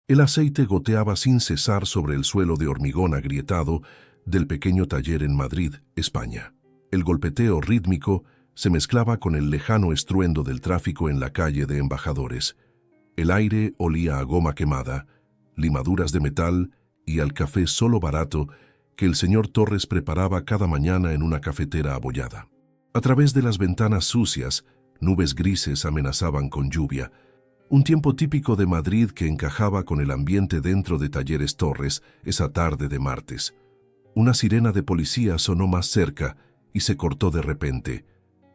El aceite goteaba sin cesar sobre el suelo de hormigón agrietado del pequeño taller en Madrid, España. El golpeteo rítmico se mezclaba con el lejano estruendo del tráfico en la calle de Embajadores. El aire olía a goma quemada, limaduras de metal y al café solo barato que el señor Torres preparaba cada mañana en una cafetera abollada. A través de las ventanas sucias, nubes grises amenazaban con lluvia, un tiempo típico de Madrid que encajaba con el ambiente dentro de Talleres Torres esa tarde de martes. Una sirena de policía sonó más cerca y se cortó de repente.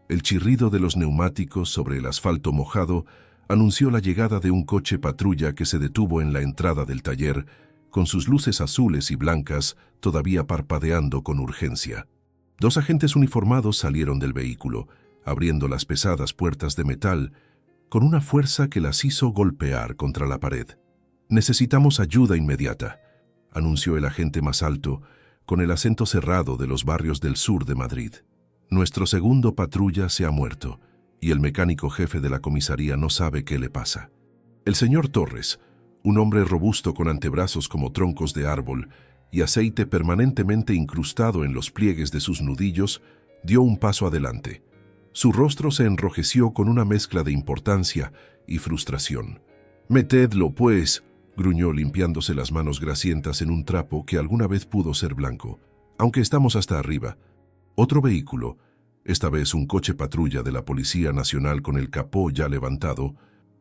El chirrido de los neumáticos sobre el asfalto mojado anunció la llegada de un coche patrulla que se detuvo en la entrada del taller, con sus luces azules y blancas todavía parpadeando con urgencia. Dos agentes uniformados salieron del vehículo, abriendo las pesadas puertas de metal, con una fuerza que las hizo golpear contra la pared. «Necesitamos ayuda inmediata», anunció el agente más alto, con el acento cerrado de los barrios del sur de Madrid. «Nuestro segundo patrulla se ha muerto, y el mecánico jefe de la comisaría no sabe qué le pasa». El señor Torres, un hombre robusto con antebrazos como troncos de árbol y aceite permanentemente incrustado en los pliegues de sus nudillos, dio un paso adelante. Su rostro se enrojeció con una mezcla de importancia y frustración. «Metedlo, pues», gruñó limpiándose las manos grasientas en un trapo que alguna vez pudo ser blanco, «aunque estamos hasta arriba». Otro vehículo, esta vez un coche patrulla de la Policía Nacional con el capó ya levantado,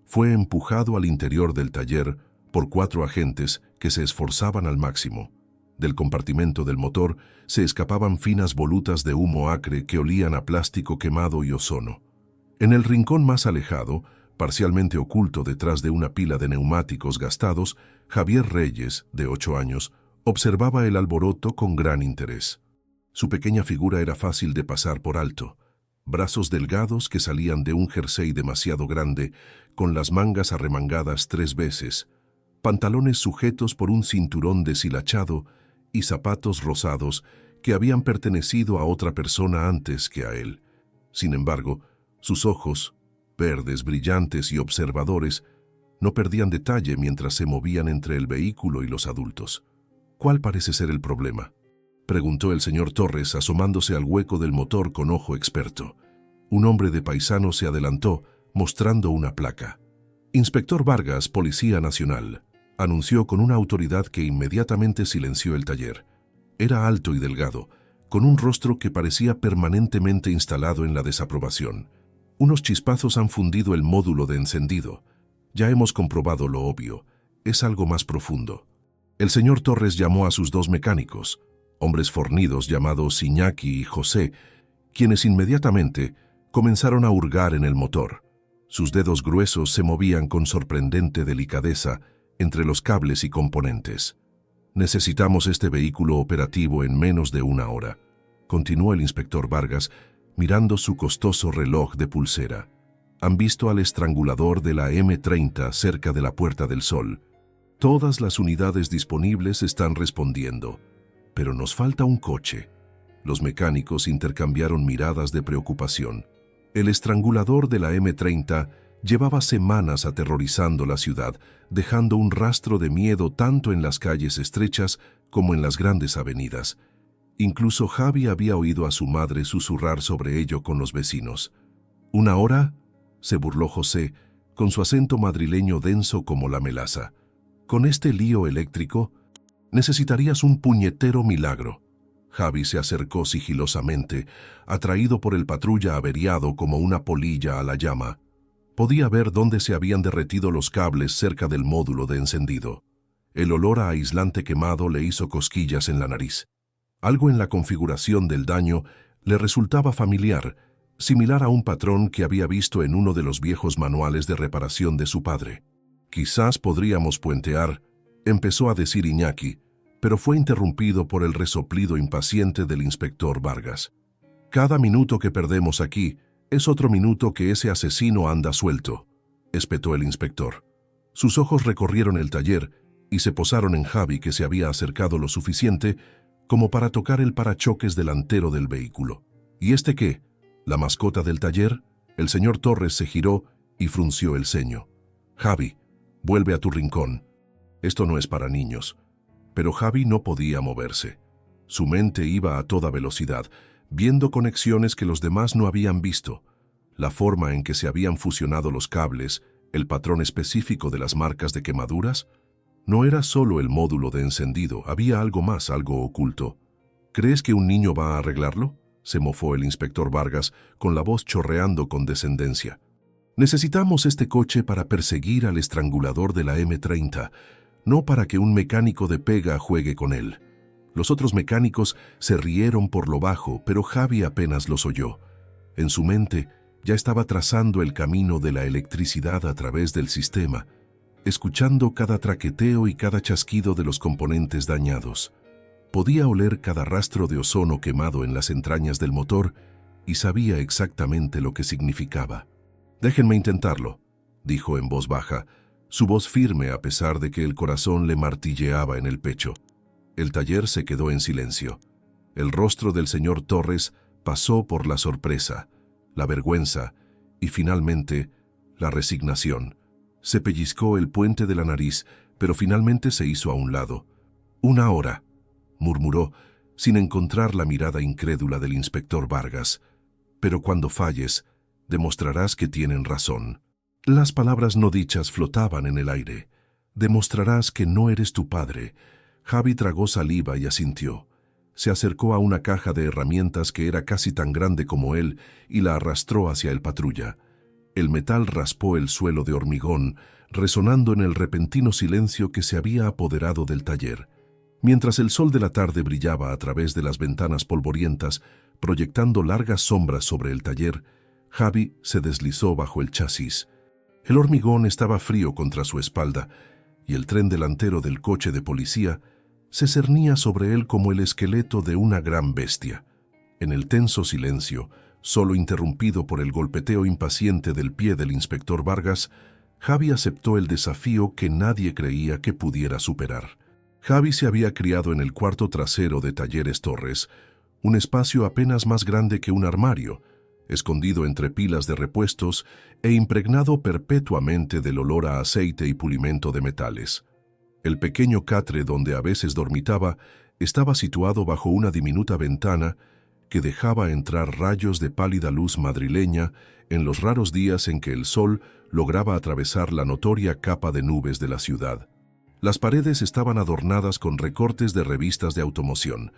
fue empujado al interior del taller por 4 agentes que se esforzaban al máximo. Del compartimento del motor se escapaban finas volutas de humo acre que olían a plástico quemado y ozono. En el rincón más alejado, parcialmente oculto detrás de una pila de neumáticos gastados, Javier Reyes, de 8 años, observaba el alboroto con gran interés. Su pequeña figura era fácil de pasar por alto. Brazos delgados que salían de un jersey demasiado grande, con las mangas arremangadas 3 veces, pantalones sujetos por un cinturón deshilachado y zapatos rosados que habían pertenecido a otra persona antes que a él. Sin embargo, sus ojos, verdes, brillantes y observadores, no perdían detalle mientras se movían entre el vehículo y los adultos. «¿Cuál parece ser el problema?», preguntó el señor Torres asomándose al hueco del motor con ojo experto. Un hombre de paisano se adelantó, mostrando una placa. «Inspector Vargas, Policía Nacional», anunció con una autoridad que inmediatamente silenció el taller. Era alto y delgado, con un rostro que parecía permanentemente instalado en la desaprobación. «Unos chispazos han fundido el módulo de encendido. Ya hemos comprobado lo obvio. Es algo más profundo». El señor Torres llamó a sus 2 mecánicos, hombres fornidos llamados Iñaki y José, quienes inmediatamente comenzaron a hurgar en el motor. Sus dedos gruesos se movían con sorprendente delicadeza entre los cables y componentes. «Necesitamos este vehículo operativo en menos de 1 hora», continuó el inspector Vargas, mirando su costoso reloj de pulsera. «Han visto al estrangulador de la M30 cerca de la Puerta del Sol. Todas las unidades disponibles están respondiendo, pero nos falta un coche». Los mecánicos intercambiaron miradas de preocupación. El estrangulador de la M30 llevaba semanas aterrorizando la ciudad, dejando un rastro de miedo tanto en las calles estrechas como en las grandes avenidas. Incluso Javi había oído a su madre susurrar sobre ello con los vecinos. «¿1 hora?», se burló José, con su acento madrileño denso como la melaza. «Con este lío eléctrico, necesitarías un puñetero milagro». Javi se acercó sigilosamente, atraído por el patrulla averiado como una polilla a la llama. Podía ver dónde se habían derretido los cables cerca del módulo de encendido. El olor a aislante quemado le hizo cosquillas en la nariz. Algo en la configuración del daño le resultaba familiar, similar a un patrón que había visto en uno de los viejos manuales de reparación de su padre. «Quizás podríamos puentear», empezó a decir Iñaki, pero fue interrumpido por el resoplido impaciente del inspector Vargas. «Cada minuto que perdemos aquí es otro minuto que ese asesino anda suelto», espetó el inspector. Sus ojos recorrieron el taller y se posaron en Javi, que se había acercado lo suficiente como para tocar el parachoques delantero del vehículo. «¿Y este qué? ¿La mascota del taller?». El señor Torres se giró y frunció el ceño. «Javi, vuelve a tu rincón». Esto no es para niños. Pero Javi no podía moverse. Su mente iba a toda velocidad, viendo conexiones que los demás no habían visto. La forma en que se habían fusionado los cables, el patrón específico de las marcas de quemaduras. No era solo el módulo de encendido, había algo más, algo oculto. ¿Crees que un niño va a arreglarlo?, se mofó el inspector Vargas, con la voz chorreando con descendencia. Necesitamos este coche para perseguir al estrangulador de la M30, no para que un mecánico de pega juegue con él. Los otros mecánicos se rieron por lo bajo, pero Javi apenas los oyó. En su mente ya estaba trazando el camino de la electricidad a través del sistema, escuchando cada traqueteo y cada chasquido de los componentes dañados. Podía oler cada rastro de ozono quemado en las entrañas del motor y sabía exactamente lo que significaba. «Déjenme intentarlo», dijo en voz baja, su voz firme a pesar de que el corazón le martilleaba en el pecho. El taller se quedó en silencio. El rostro del señor Torres pasó por la sorpresa, la vergüenza y finalmente la resignación. Se pellizcó el puente de la nariz, pero finalmente se hizo a un lado. «1 hora», murmuró, sin encontrar la mirada incrédula del inspector Vargas. «Pero cuando falles, demostrarás que tienen razón». Las palabras no dichas flotaban en el aire. «Demostrarás que no eres tu padre». Javi tragó saliva y asintió. Se acercó a una caja de herramientas que era casi tan grande como él y la arrastró hacia el patrulla. El metal raspó el suelo de hormigón, resonando en el repentino silencio que se había apoderado del taller. Mientras el sol de la tarde brillaba a través de las ventanas polvorientas, proyectando largas sombras sobre el taller, Javi se deslizó bajo el chasis. El hormigón estaba frío contra su espalda, y el tren delantero del coche de policía se cernía sobre él como el esqueleto de una gran bestia. En el tenso silencio, solo interrumpido por el golpeteo impaciente del pie del inspector Vargas, Javi aceptó el desafío que nadie creía que pudiera superar. Javi se había criado en el cuarto trasero de Talleres Torres, un espacio apenas más grande que un armario, escondido entre pilas de repuestos e impregnado perpetuamente del olor a aceite y pulimento de metales. El pequeño catre donde a veces dormitaba estaba situado bajo una diminuta ventana que dejaba entrar rayos de pálida luz madrileña en los raros días en que el sol lograba atravesar la notoria capa de nubes de la ciudad. Las paredes estaban adornadas con recortes de revistas de automoción,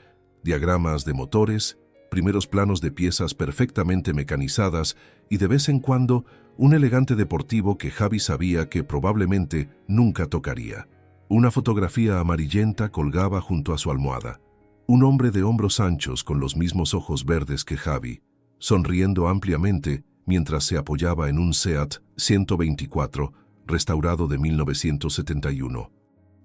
diagramas de motores, primeros planos de piezas perfectamente mecanizadas y de vez en cuando un elegante deportivo que Javi sabía que probablemente nunca tocaría. Una fotografía amarillenta colgaba junto a su almohada. Un hombre de hombros anchos con los mismos ojos verdes que Javi, sonriendo ampliamente mientras se apoyaba en un Seat 124 restaurado de 1971.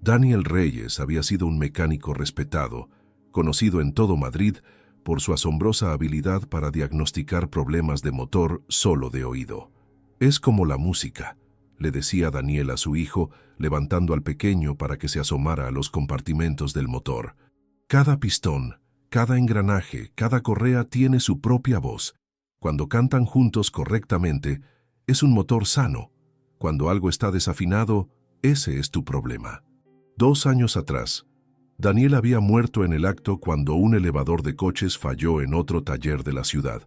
Daniel Reyes había sido un mecánico respetado, conocido en todo Madrid por su asombrosa habilidad para diagnosticar problemas de motor solo de oído. «Es como la música», le decía Daniel a su hijo, levantando al pequeño para que se asomara a los compartimentos del motor. «Cada pistón, cada engranaje, cada correa tiene su propia voz. Cuando cantan juntos correctamente, es un motor sano. Cuando algo está desafinado, ese es tu problema». 2 años atrás, Daniel había muerto en el acto cuando un elevador de coches falló en otro taller de la ciudad.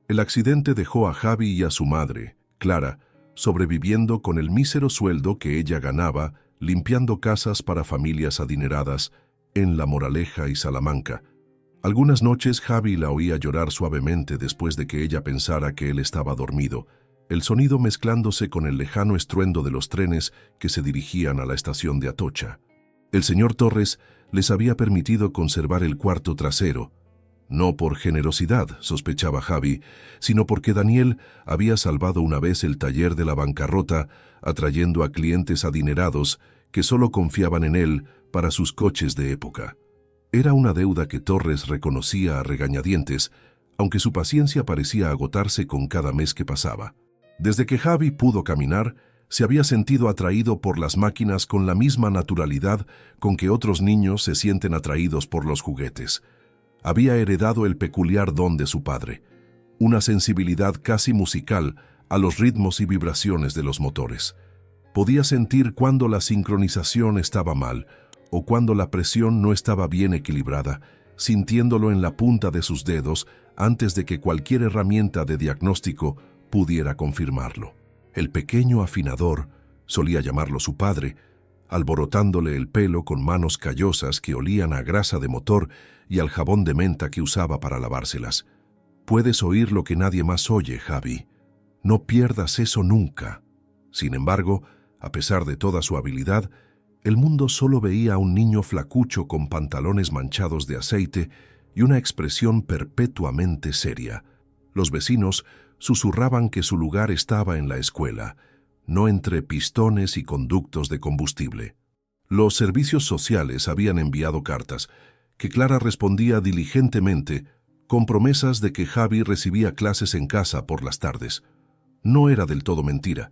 El accidente dejó a Javi y a su madre, Clara, sobreviviendo con el mísero sueldo que ella ganaba limpiando casas para familias adineradas en La Moraleja y Salamanca. Algunas noches Javi la oía llorar suavemente después de que ella pensara que él estaba dormido, el sonido mezclándose con el lejano estruendo de los trenes que se dirigían a la estación de Atocha. El señor Torres les había permitido conservar el cuarto trasero, no por generosidad, sospechaba Javi, sino porque Daniel había salvado una vez el taller de la bancarrota, atrayendo a clientes adinerados que solo confiaban en él para sus coches de época. Era una deuda que Torres reconocía a regañadientes, aunque su paciencia parecía agotarse con cada mes que pasaba. Desde que Javi pudo caminar, se había sentido atraído por las máquinas con la misma naturalidad con que otros niños se sienten atraídos por los juguetes. Había heredado el peculiar don de su padre, una sensibilidad casi musical a los ritmos y vibraciones de los motores. Podía sentir cuando la sincronización estaba mal o cuando la presión no estaba bien equilibrada, sintiéndolo en la punta de sus dedos antes de que cualquier herramienta de diagnóstico pudiera confirmarlo. El pequeño afinador, solía llamarlo su padre, alborotándole el pelo con manos callosas que olían a grasa de motor y al jabón de menta que usaba para lavárselas. Puedes oír lo que nadie más oye, Javi. No pierdas eso nunca. Sin embargo, a pesar de toda su habilidad, el mundo solo veía a un niño flacucho con pantalones manchados de aceite y una expresión perpetuamente seria. Los vecinos susurraban que su lugar estaba en la escuela, no entre pistones y conductos de combustible. Los servicios sociales habían enviado cartas, que Clara respondía diligentemente, con promesas de que Javi recibía clases en casa por las tardes. No era del todo mentira.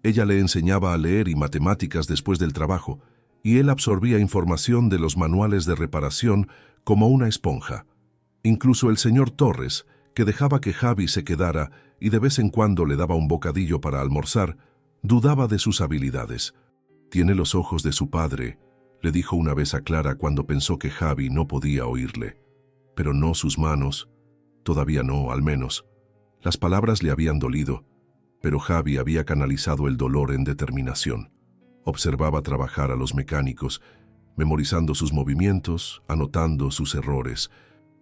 Ella le enseñaba a leer y matemáticas después del trabajo, y él absorbía información de los manuales de reparación como una esponja. Incluso el señor Torres, que dejaba que Javi se quedara y de vez en cuando le daba un bocadillo para almorzar, dudaba de sus habilidades. «Tiene los ojos de su padre», le dijo una vez a Clara cuando pensó que Javi no podía oírle. Pero no sus manos. Todavía no, al menos. Las palabras le habían dolido, pero Javi había canalizado el dolor en determinación. Observaba trabajar a los mecánicos, memorizando sus movimientos, anotando sus errores.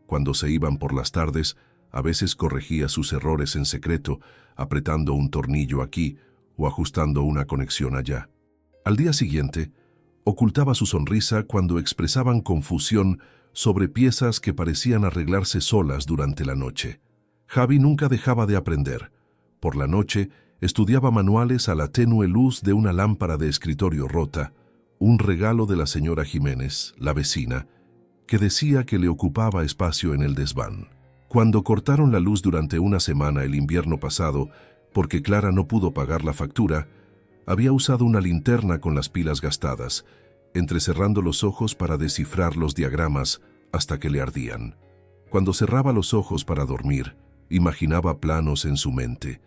Cuando se iban por las tardes, a veces corregía sus errores en secreto, apretando un tornillo aquí o ajustando una conexión allá. Al día siguiente, ocultaba su sonrisa cuando expresaban confusión sobre piezas que parecían arreglarse solas durante la noche. Javi nunca dejaba de aprender. Por la noche, estudiaba manuales a la tenue luz de una lámpara de escritorio rota, un regalo de la señora Jiménez, la vecina, que decía que le ocupaba espacio en el desván. Cuando cortaron la luz durante una semana el invierno pasado, porque Clara no pudo pagar la factura, había usado una linterna con las pilas gastadas, entrecerrando los ojos para descifrar los diagramas hasta que le ardían. Cuando cerraba los ojos para dormir, imaginaba planos en su mente,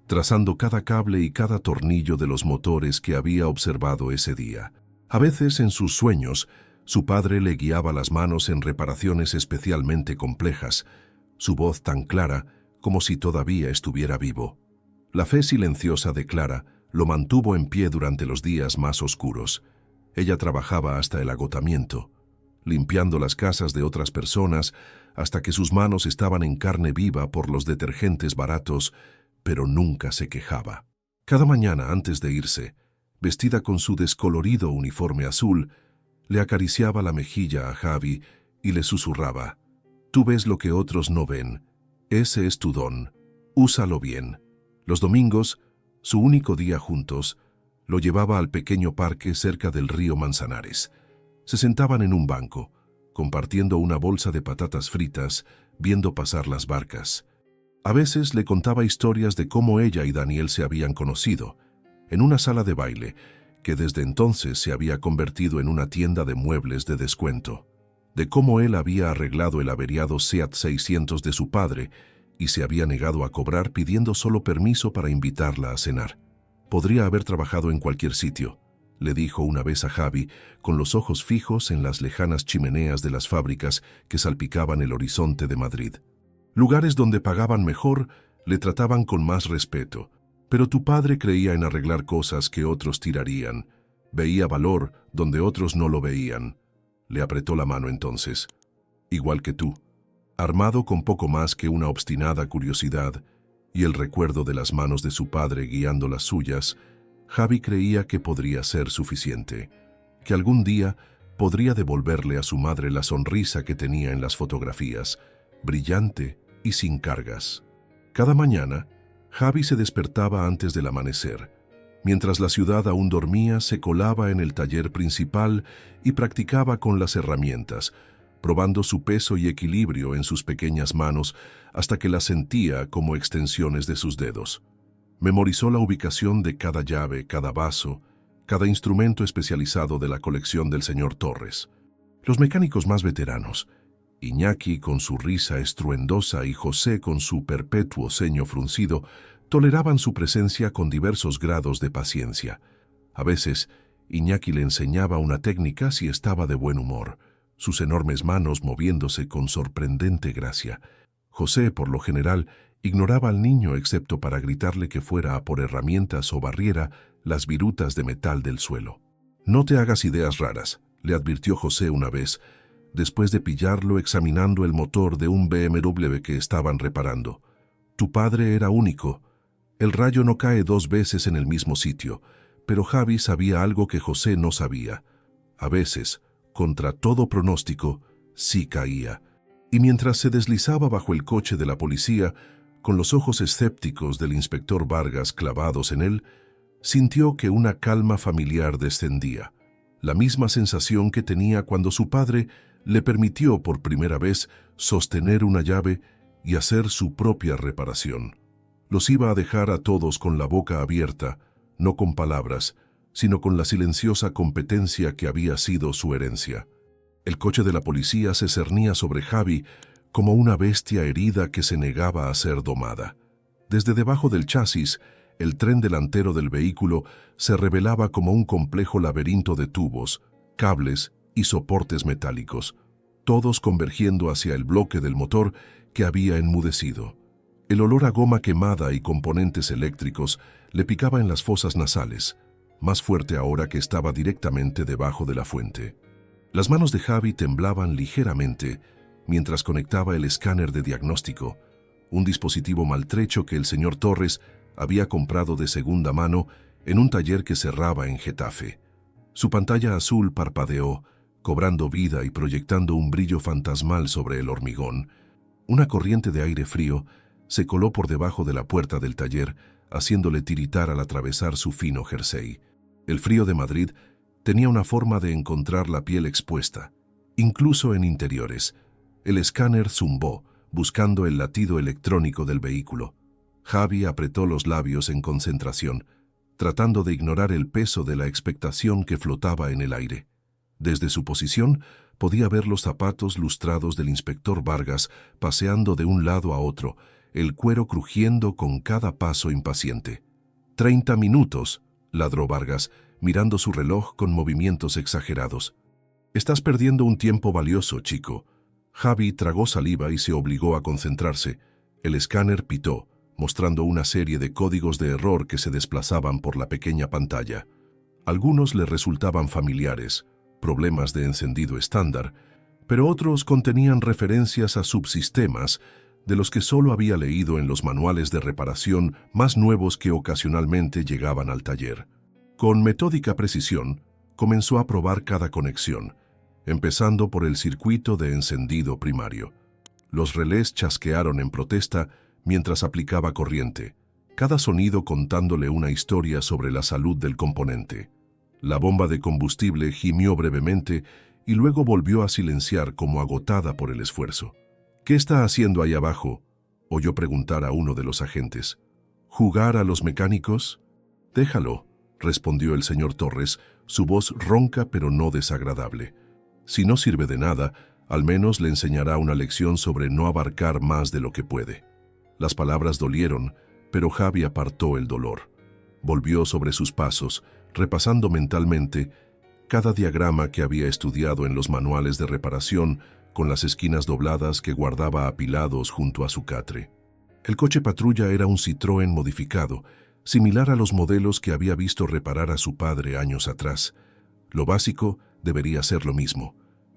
trazando cada cable y cada tornillo de los motores que había observado ese día. A veces, en sus sueños, su padre le guiaba las manos en reparaciones especialmente complejas, su voz tan clara como si todavía estuviera vivo. La fe silenciosa de Clara lo mantuvo en pie durante los días más oscuros. Ella trabajaba hasta el agotamiento, limpiando las casas de otras personas hasta que sus manos estaban en carne viva por los detergentes baratos, pero nunca se quejaba. Cada mañana antes de irse, vestida con su descolorido uniforme azul, le acariciaba la mejilla a Javi y le susurraba: «Tú ves lo que otros no ven. Ese es tu don. Úsalo bien». Los domingos, su único día juntos, lo llevaba al pequeño parque cerca del río Manzanares. Se sentaban en un banco, compartiendo una bolsa de patatas fritas, viendo pasar las barcas. A veces le contaba historias de cómo ella y Daniel se habían conocido, en una sala de baile, que desde entonces se había convertido en una tienda de muebles de descuento, de cómo él había arreglado el averiado Seat 600 de su padre y se había negado a cobrar pidiendo solo permiso para invitarla a cenar. «Podría haber trabajado en cualquier sitio», le dijo una vez a Javi, con los ojos fijos en las lejanas chimeneas de las fábricas que salpicaban el horizonte de Madrid. «Lugares donde pagaban mejor, le trataban con más respeto, pero tu padre creía en arreglar cosas que otros tirarían. Veía valor donde otros no lo veían». Le apretó la mano entonces. «Igual que tú». Armado con poco más que una obstinada curiosidad y el recuerdo de las manos de su padre guiando las suyas, Javi creía que podría ser suficiente, que algún día podría devolverle a su madre la sonrisa que tenía en las fotografías, brillante y sin cargas. Cada mañana, Javi se despertaba antes del amanecer. Mientras la ciudad aún dormía, se colaba en el taller principal y practicaba con las herramientas, probando su peso y equilibrio en sus pequeñas manos hasta que las sentía como extensiones de sus dedos. Memorizó la ubicación de cada llave, cada vaso, cada instrumento especializado de la colección del señor Torres. Los mecánicos más veteranos, Iñaki con su risa estruendosa y José con su perpetuo ceño fruncido, toleraban su presencia con diversos grados de paciencia. A veces, Iñaki le enseñaba una técnica si estaba de buen humor, sus enormes manos moviéndose con sorprendente gracia. José, por lo general, ignoraba al niño excepto para gritarle que fuera a por herramientas o barriera las virutas de metal del suelo. «No te hagas ideas raras», le advirtió José una vez, después de pillarlo examinando el motor de un BMW que estaban reparando. «Tu padre era único. El rayo no cae 2 veces en el mismo sitio», pero Javi sabía algo que José no sabía. A veces, contra todo pronóstico, sí caía. Y mientras se deslizaba bajo el coche de la policía, con los ojos escépticos del inspector Vargas clavados en él, sintió que una calma familiar descendía, la misma sensación que tenía cuando su padre le permitió por primera vez sostener una llave y hacer su propia reparación. Los iba a dejar a todos con la boca abierta, no con palabras, sino con la silenciosa competencia que había sido su herencia. El coche de la policía se cernía sobre Javi como una bestia herida que se negaba a ser domada. Desde debajo del chasis, el tren delantero del vehículo se revelaba como un complejo laberinto de tubos, cables y soportes metálicos, todos convergiendo hacia el bloque del motor que había enmudecido. El olor a goma quemada y componentes eléctricos le picaba en las fosas nasales, más fuerte ahora que estaba directamente debajo de la fuente. Las manos de Javi temblaban ligeramente mientras conectaba el escáner de diagnóstico, un dispositivo maltrecho que el señor Torres había comprado de segunda mano en un taller que cerraba en Getafe. Su pantalla azul parpadeó, cobrando vida y proyectando un brillo fantasmal sobre el hormigón. Una corriente de aire frío se coló por debajo de la puerta del taller, haciéndole tiritar al atravesar su fino jersey. El frío de Madrid tenía una forma de encontrar la piel expuesta, incluso en interiores. El escáner zumbó, buscando el latido electrónico del vehículo. Javi apretó los labios en concentración, tratando de ignorar el peso de la expectación que flotaba en el aire. Desde su posición, podía ver los zapatos lustrados del inspector Vargas paseando de un lado a otro, el cuero crujiendo con cada paso impaciente. «30 minutos», ladró Vargas, mirando su reloj con movimientos exagerados. «Estás perdiendo un tiempo valioso, chico». Javi tragó saliva y se obligó a concentrarse. El escáner pitó, mostrando una serie de códigos de error que se desplazaban por la pequeña pantalla. Algunos le resultaban familiares, problemas de encendido estándar, pero otros contenían referencias a subsistemas de los que solo había leído en los manuales de reparación más nuevos que ocasionalmente llegaban al taller. Con metódica precisión, comenzó a probar cada conexión, empezando por el circuito de encendido primario. Los relés chasquearon en protesta mientras aplicaba corriente, cada sonido contándole una historia sobre la salud del componente. La bomba de combustible gimió brevemente y luego volvió a silenciar como agotada por el esfuerzo. «¿Qué está haciendo ahí abajo?», oyó preguntar a uno de los agentes. «¿Jugar a los mecánicos?». «Déjalo», respondió el señor Torres, su voz ronca pero no desagradable. «Si no sirve de nada, al menos le enseñará una lección sobre no abarcar más de lo que puede». Las palabras dolieron, pero Javi apartó el dolor. Volvió sobre sus pasos, repasando mentalmente cada diagrama que había estudiado en los manuales de reparación con las esquinas dobladas que guardaba apilados junto a su catre. El coche patrulla era un Citroën modificado, similar a los modelos que había visto reparar a su padre años atrás. Lo básico debería ser lo mismo,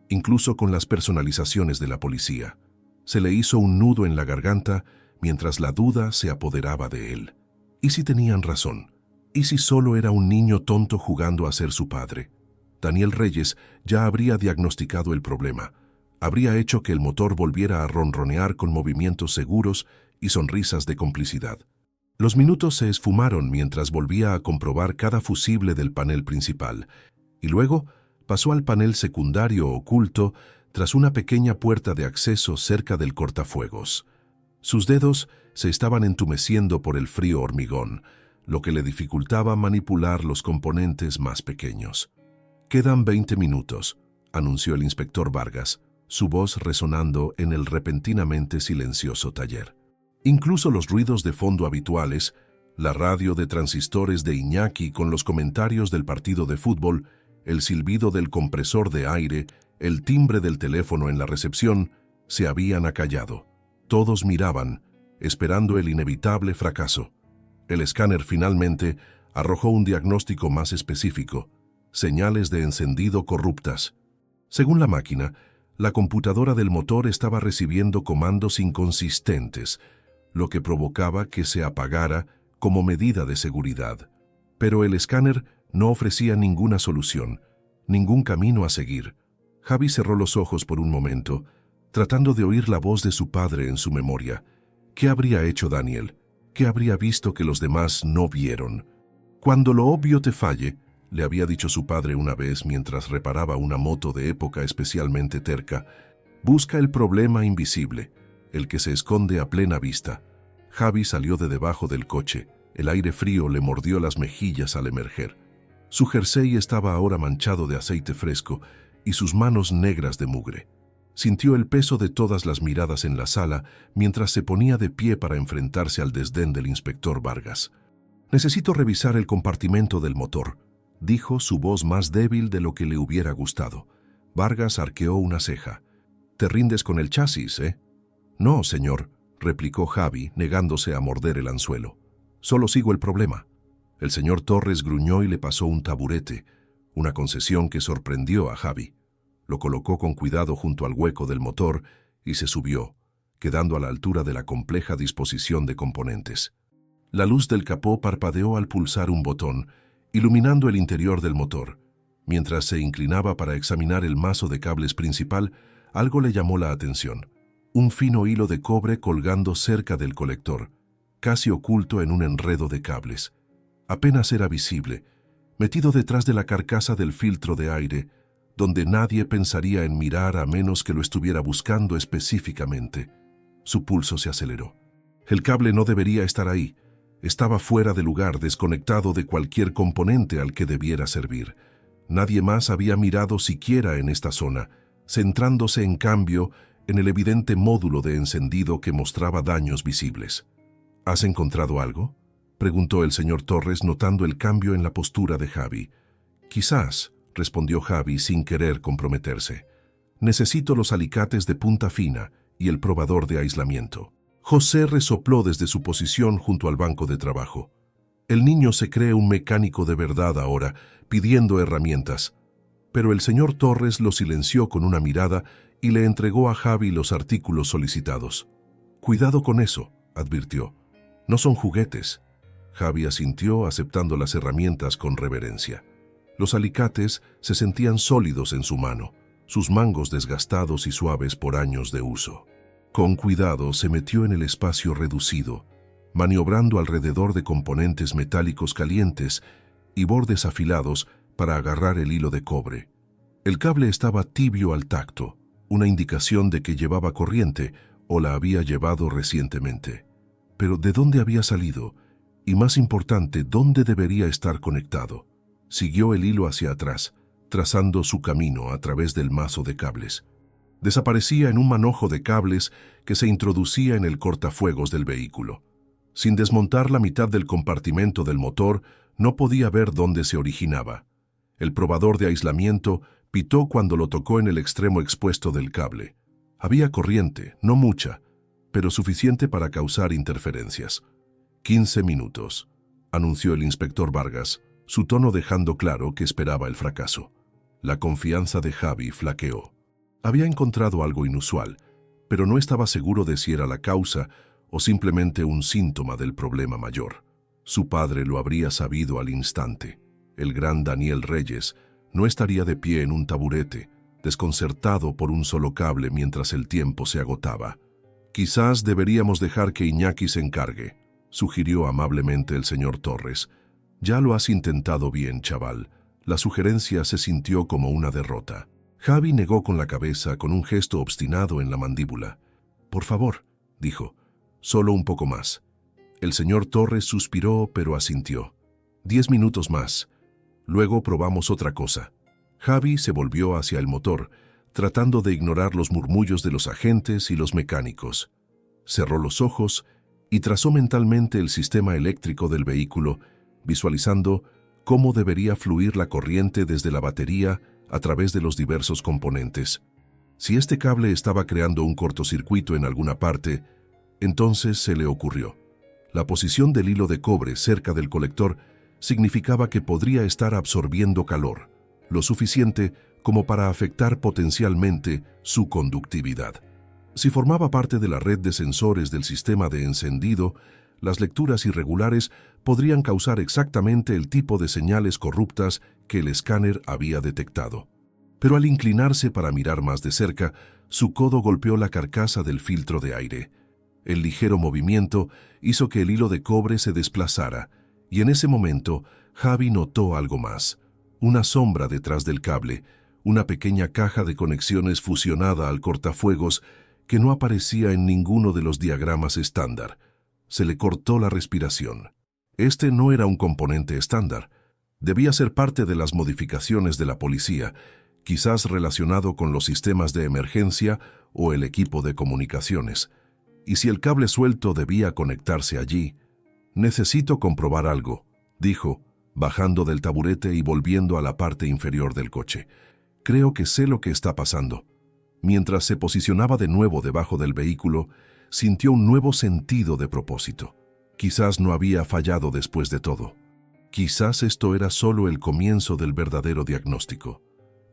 incluso con las personalizaciones de la policía. Se le hizo un nudo en la garganta mientras la duda se apoderaba de él. ¿Y si tenían razón? ¿Y si solo era un niño tonto jugando a ser su padre? Daniel Reyes ya habría diagnosticado el problema. Habría hecho que el motor volviera a ronronear con movimientos seguros y sonrisas de complicidad. Los minutos se esfumaron mientras volvía a comprobar cada fusible del panel principal, y luego pasó al panel secundario oculto tras una pequeña puerta de acceso cerca del cortafuegos. Sus dedos se estaban entumeciendo por el frío hormigón, lo que le dificultaba manipular los componentes más pequeños. «Quedan 20 minutos», anunció el inspector Vargas, su voz resonando en el repentinamente silencioso taller. Incluso los ruidos de fondo habituales, La radio de transistores de Iñaki con los comentarios del partido de fútbol, el silbido del compresor de aire, el timbre del teléfono en la recepción, se habían acallado. Todos miraban, esperando el inevitable fracaso. El escáner finalmente arrojó un diagnóstico más específico: señales de encendido corruptas. Según la máquina, la computadora del motor estaba recibiendo comandos inconsistentes, lo que provocaba que se apagara como medida de seguridad. Pero el escáner no ofrecía ninguna solución, ningún camino a seguir. Javi cerró los ojos por un momento, tratando de oír la voz de su padre en su memoria. ¿Qué habría hecho Daniel? ¿Qué habría visto que los demás no vieron? Cuando lo obvio te falle, le había dicho su padre una vez mientras reparaba una moto de época especialmente terca, busca el problema invisible, el que se esconde a plena vista. Javi salió de debajo del coche. El aire frío le mordió las mejillas al emerger. Su jersey estaba ahora manchado de aceite fresco y sus manos negras de mugre. Sintió el peso de todas las miradas en la sala mientras se ponía de pie para enfrentarse al desdén del inspector Vargas. «Necesito revisar el compartimento del motor», dijo, su voz más débil de lo que le hubiera gustado. Vargas arqueó una ceja. «¿Te rindes con el chasis, eh?» «No, señor», replicó Javi, negándose a morder el anzuelo. «Solo sigo el problema». El señor Torres gruñó y le pasó un taburete, una concesión que sorprendió a Javi. Lo colocó con cuidado junto al hueco del motor y se subió, quedando a la altura de la compleja disposición de componentes. La luz del capó parpadeó al pulsar un botón, iluminando el interior del motor. Mientras se inclinaba para examinar el mazo de cables principal, algo le llamó la atención. Un fino hilo de cobre colgando cerca del colector, casi oculto en un enredo de cables. Apenas era visible, metido detrás de la carcasa del filtro de aire, donde nadie pensaría en mirar a menos que lo estuviera buscando específicamente. Su pulso se aceleró. El cable no debería estar ahí. Estaba fuera de lugar, desconectado de cualquier componente al que debiera servir. Nadie más había mirado siquiera en esta zona, centrándose en cambio en el evidente módulo de encendido que mostraba daños visibles. ¿Has encontrado algo?, preguntó el señor Torres, notando el cambio en la postura de Javi. «Quizás», respondió Javi sin querer comprometerse. «Necesito los alicates de punta fina y el probador de aislamiento». José resopló desde su posición junto al banco de trabajo. El niño se cree un mecánico de verdad ahora, pidiendo herramientas. Pero el señor Torres lo silenció con una mirada y le entregó a Javi los artículos solicitados. «Cuidado con eso», advirtió. «No son juguetes». Javi asintió, aceptando las herramientas con reverencia. Los alicates se sentían sólidos en su mano, sus mangos desgastados y suaves por años de uso. Con cuidado se metió en el espacio reducido, maniobrando alrededor de componentes metálicos calientes y bordes afilados para agarrar el hilo de cobre. El cable estaba tibio al tacto, una indicación de que llevaba corriente o la había llevado recientemente. Pero ¿de dónde había salido? Y más importante, ¿dónde debería estar conectado? Siguió el hilo hacia atrás, trazando su camino a través del mazo de cables. Desaparecía en un manojo de cables que se introducía en el cortafuegos del vehículo. Sin desmontar la mitad del compartimento del motor, no podía ver dónde se originaba. El probador de aislamiento pitó cuando lo tocó en el extremo expuesto del cable. Había corriente, no mucha, pero suficiente para causar interferencias. 15 minutos, anunció el inspector Vargas, su tono dejando claro que esperaba el fracaso. La confianza de Javi flaqueó. Había encontrado algo inusual, pero no estaba seguro de si era la causa o simplemente un síntoma del problema mayor. Su padre lo habría sabido al instante. El gran Daniel Reyes no estaría de pie en un taburete, desconcertado por un solo cable mientras el tiempo se agotaba. «Quizás deberíamos dejar que Iñaki se encargue», sugirió amablemente el señor Torres. «Ya lo has intentado bien, chaval». La sugerencia se sintió como una derrota. Javi negó con la cabeza con un gesto obstinado en la mandíbula. «Por favor», dijo, «solo un poco más». El señor Torres suspiró, pero asintió. 10 minutos más. Luego probamos otra cosa. Javi se volvió hacia el motor, tratando de ignorar los murmullos de los agentes y los mecánicos. Cerró los ojos y trazó mentalmente el sistema eléctrico del vehículo, visualizando cómo debería fluir la corriente desde la batería a través de los diversos componentes. Si este cable estaba creando un cortocircuito en alguna parte, entonces se le ocurrió. La posición del hilo de cobre cerca del colector significaba que podría estar absorbiendo calor, lo suficiente como para afectar potencialmente su conductividad. Si formaba parte de la red de sensores del sistema de encendido, las lecturas irregulares podrían causar exactamente el tipo de señales corruptas que el escáner había detectado. Pero al inclinarse para mirar más de cerca, su codo golpeó la carcasa del filtro de aire. El ligero movimiento hizo que el hilo de cobre se desplazara, y en ese momento Javi notó algo más. Una sombra detrás del cable, una pequeña caja de conexiones fusionada al cortafuegos que no aparecía en ninguno de los diagramas estándar. Se le cortó la respiración. Este no era un componente estándar. Debía ser parte de las modificaciones de la policía, quizás relacionado con los sistemas de emergencia o el equipo de comunicaciones. Y si el cable suelto debía conectarse allí, «Necesito comprobar algo», dijo, bajando del taburete y volviendo a la parte inferior del coche. «Creo que sé lo que está pasando». Mientras se posicionaba de nuevo debajo del vehículo, sintió un nuevo sentido de propósito. Quizás no había fallado después de todo. Quizás esto era solo el comienzo del verdadero diagnóstico.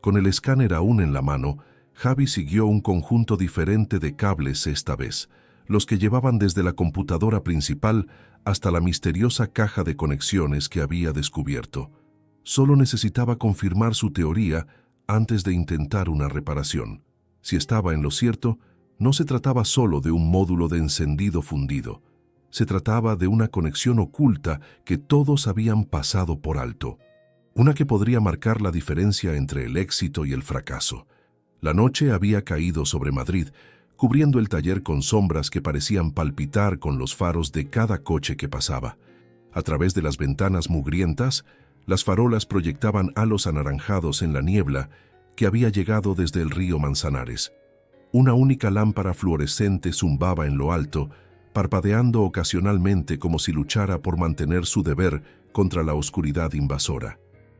Con el escáner aún en la mano, Javi siguió un conjunto diferente de cables esta vez, los que llevaban desde la computadora principal hasta la misteriosa caja de conexiones que había descubierto. Solo necesitaba confirmar su teoría antes de intentar una reparación. Si estaba en lo cierto, no se trataba solo de un módulo de encendido fundido. Se trataba de una conexión oculta que todos habían pasado por alto. Una que podría marcar la diferencia entre el éxito y el fracaso. La noche había caído sobre Madrid, cubriendo el taller con sombras que parecían palpitar con los faros de cada coche que pasaba. A través de las ventanas mugrientas, las farolas proyectaban halos anaranjados en la niebla que había llegado desde el río Manzanares. Una única lámpara fluorescente zumbaba en lo alto, parpadeando ocasionalmente como si luchara por mantener su deber contra la oscuridad invasora.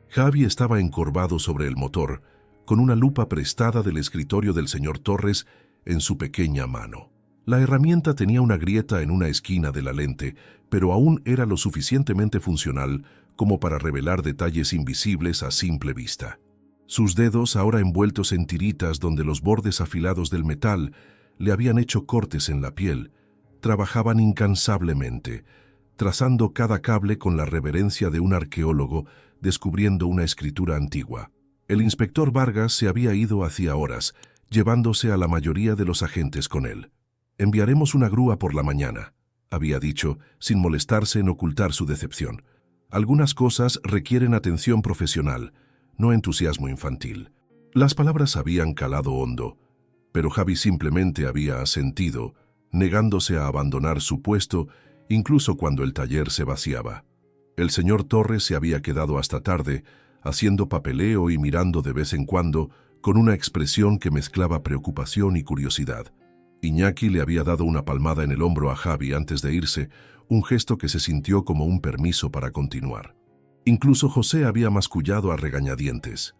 Javi estaba encorvado sobre el motor, con una lupa prestada del escritorio del señor Torres en su pequeña mano. La herramienta tenía una grieta en una esquina de la lente, pero aún era lo suficientemente funcional como para revelar detalles invisibles a simple vista. Sus dedos, ahora envueltos en tiritas donde los bordes afilados del metal le habían hecho cortes en la piel, trabajaban incansablemente, trazando cada cable con la reverencia de un arqueólogo descubriendo una escritura antigua. El inspector Vargas se había ido hacía horas, llevándose a la mayoría de los agentes con él. «Enviaremos una grúa por la mañana», había dicho, sin molestarse en ocultar su decepción. «Algunas cosas requieren atención profesional, no entusiasmo infantil». Las palabras habían calado hondo, pero Javi simplemente había asentido, negándose a abandonar su puesto incluso cuando el taller se vaciaba. El señor Torres se había quedado hasta tarde, haciendo papeleo y mirando de vez en cuando con una expresión que mezclaba preocupación y curiosidad. Iñaki le había dado una palmada en el hombro a Javi antes de irse, un gesto que se sintió como un permiso para continuar. Incluso José había mascullado a regañadientes.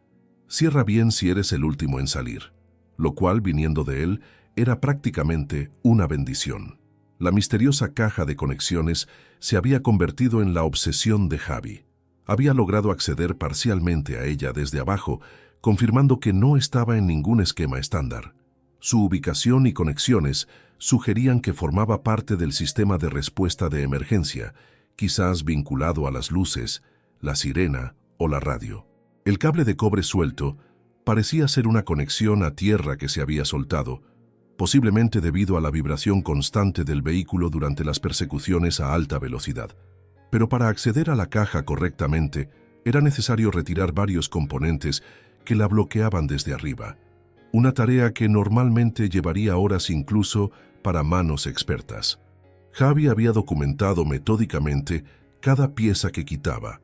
«Cierra bien si eres el último en salir», lo cual, viniendo de él, era prácticamente una bendición. La misteriosa caja de conexiones se había convertido en la obsesión de Javi. Había logrado acceder parcialmente a ella desde abajo, confirmando que no estaba en ningún esquema estándar. Su ubicación y conexiones sugerían que formaba parte del sistema de respuesta de emergencia, quizás vinculado a las luces, la sirena o la radio. El cable de cobre suelto parecía ser una conexión a tierra que se había soltado, posiblemente debido a la vibración constante del vehículo durante las persecuciones a alta velocidad. Pero para acceder a la caja correctamente, era necesario retirar varios componentes que la bloqueaban desde arriba, una tarea que normalmente llevaría horas incluso para manos expertas. Javi había documentado metódicamente cada pieza que quitaba,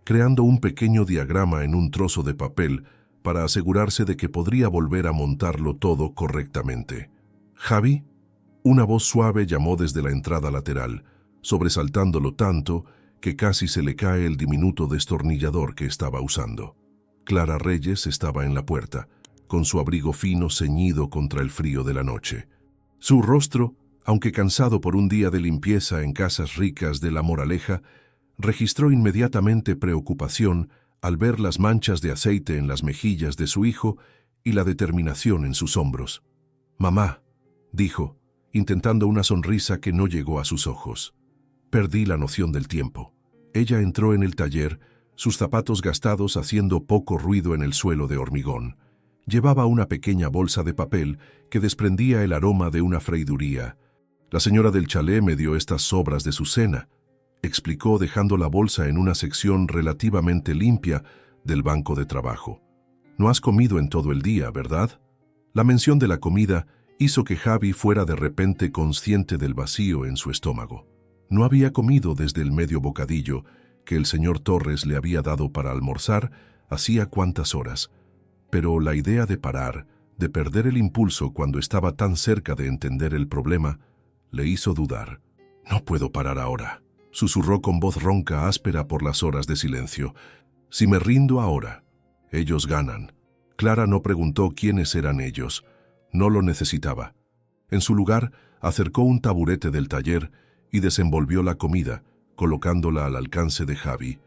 creando un pequeño diagrama en un trozo de papel para asegurarse de que podría volver a montarlo todo correctamente. «Javi, Una voz suave llamó desde la entrada lateral, sobresaltándolo tanto que casi se le cae el diminuto destornillador que estaba usando. Clara Reyes estaba en la puerta, con su abrigo fino ceñido contra el frío de la noche. Su rostro, aunque cansado por un día de limpieza en casas ricas de La Moraleja, registró inmediatamente preocupación al ver las manchas de aceite en las mejillas de su hijo y la determinación en sus hombros. «Mamá», dijo, intentando una sonrisa que no llegó a sus ojos. Perdí la noción del tiempo. Ella entró en el taller, sus zapatos gastados haciendo poco ruido en el suelo de hormigón. Llevaba una pequeña bolsa de papel que desprendía el aroma de una freiduría. «La señora del chalet me dio estas sobras de su cena», explicó dejando la bolsa en una sección relativamente limpia del banco de trabajo. «No has comido en todo el día, ¿verdad?». La mención de la comida hizo que Javi fuera de repente consciente del vacío en su estómago. No había comido desde el medio bocadillo que el señor Torres le había dado para almorzar hacía cuántas horas, pero la idea de parar, de perder el impulso cuando estaba tan cerca de entender el problema, le hizo dudar. «No puedo parar ahora», susurró con voz ronca áspera por las horas de silencio. «Si me rindo ahora, ellos ganan». Clara no preguntó quiénes eran ellos. No lo necesitaba. En su lugar, acercó un taburete del taller y desenvolvió la comida, colocándola al alcance de Javi.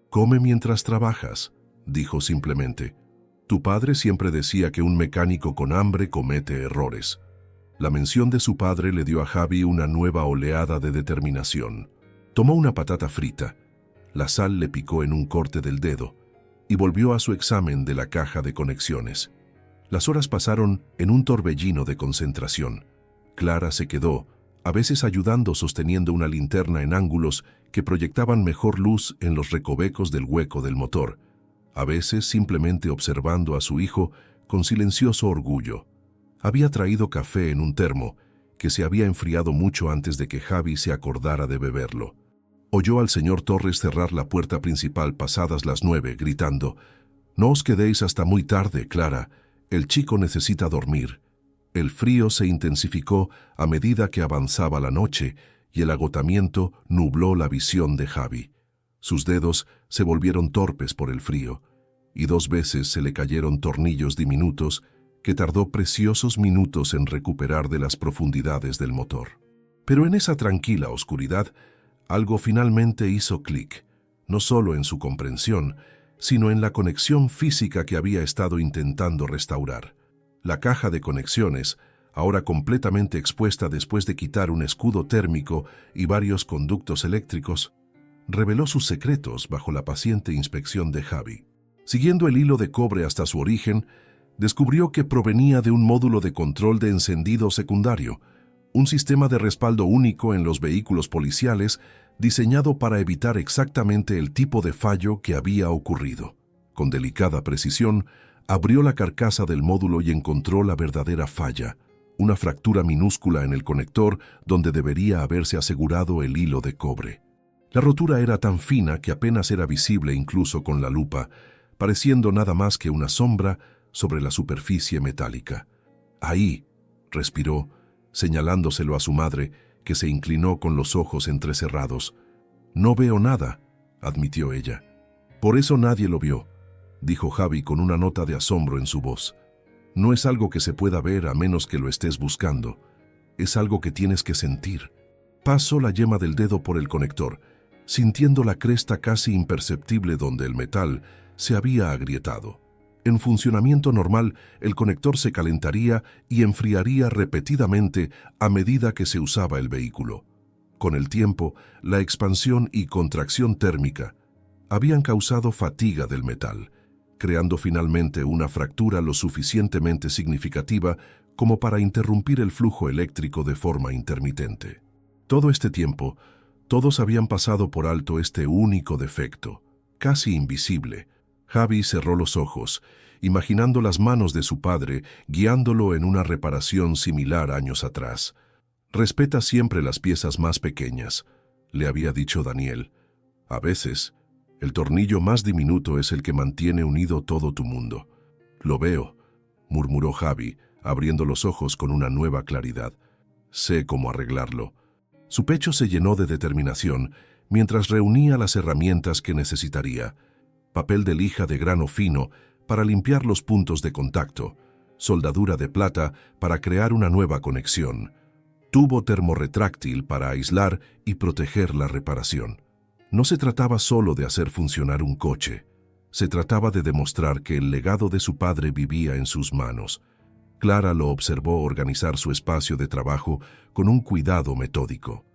«Come mientras trabajas», dijo simplemente. «Tu padre siempre decía que un mecánico con hambre comete errores». La mención de su padre le dio a Javi una nueva oleada de determinación. Tomó una patata frita. La sal le picó en un corte del dedo y volvió a su examen de la caja de conexiones. Las horas pasaron en un torbellino de concentración. Clara se quedó, a veces ayudando sosteniendo una linterna en ángulos que proyectaban mejor luz en los recovecos del hueco del motor, a veces simplemente observando a su hijo con silencioso orgullo. Había traído café en un termo, que se había enfriado mucho antes de que Javi se acordara de beberlo. Oyó al señor Torres cerrar la puerta principal pasadas las 9, gritando: «No os quedéis hasta muy tarde, Clara. El chico necesita dormir». El frío se intensificó a medida que avanzaba la noche y el agotamiento nubló la visión de Javi. Sus dedos se volvieron torpes por el frío y 2 veces se le cayeron tornillos diminutos que tardó preciosos minutos en recuperar de las profundidades del motor. Pero en esa tranquila oscuridad, algo finalmente hizo clic, no solo en su comprensión, sino en la conexión física que había estado intentando restaurar. La caja de conexiones, ahora completamente expuesta después de quitar un escudo térmico y varios conductos eléctricos, reveló sus secretos bajo la paciente inspección de Javi. Siguiendo el hilo de cobre hasta su origen, descubrió que provenía de un módulo de control de encendido secundario, un sistema de respaldo único en los vehículos policiales diseñado para evitar exactamente el tipo de fallo que había ocurrido. Con delicada precisión, abrió la carcasa del módulo y encontró la verdadera falla, una fractura minúscula en el conector donde debería haberse asegurado el hilo de cobre. La rotura era tan fina que apenas era visible incluso con la lupa, pareciendo nada más que una sombra sobre la superficie metálica. «Ahí», respiró, señalándoselo a su madre, que se inclinó con los ojos entrecerrados. «No veo nada», admitió ella. «Por eso nadie lo vio», dijo Javi con una nota de asombro en su voz. «No es algo que se pueda ver a menos que lo estés buscando. Es algo que tienes que sentir». Pasó la yema del dedo por el conector, sintiendo la cresta casi imperceptible donde el metal se había agrietado. En funcionamiento normal, el conector se calentaría y enfriaría repetidamente a medida que se usaba el vehículo. Con el tiempo, la expansión y contracción térmica habían causado fatiga del metal, creando finalmente una fractura lo suficientemente significativa como para interrumpir el flujo eléctrico de forma intermitente. Todo este tiempo, todos habían pasado por alto este único defecto, casi invisible. Javi cerró los ojos, imaginando las manos de su padre guiándolo en una reparación similar años atrás. «Respeta siempre las piezas más pequeñas», le había dicho Daniel. «A veces, el tornillo más diminuto es el que mantiene unido todo tu mundo». «Lo veo», murmuró Javi, abriendo los ojos con una nueva claridad. Sé cómo arreglarlo. Su pecho se llenó de determinación mientras reunía las herramientas que necesitaría. Papel de lija de grano fino para limpiar los puntos de contacto, soldadura de plata para crear una nueva conexión, tubo termorretráctil para aislar y proteger la reparación. No se trataba solo de hacer funcionar un coche, se trataba de demostrar que el legado de su padre vivía en sus manos. Clara lo observó organizar su espacio de trabajo con un cuidado metódico.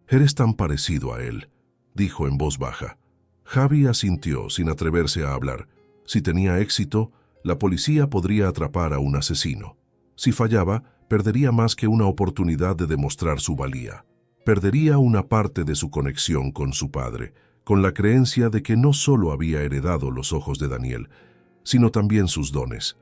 «Eres tan parecido a él», dijo en voz baja. Javi asintió sin atreverse a hablar. Si tenía éxito, la policía podría atrapar a un asesino. Si fallaba, perdería más que una oportunidad de demostrar su valía. Perdería una parte de su conexión con su padre, con la creencia de que no solo había heredado los ojos de Daniel, sino también sus dones.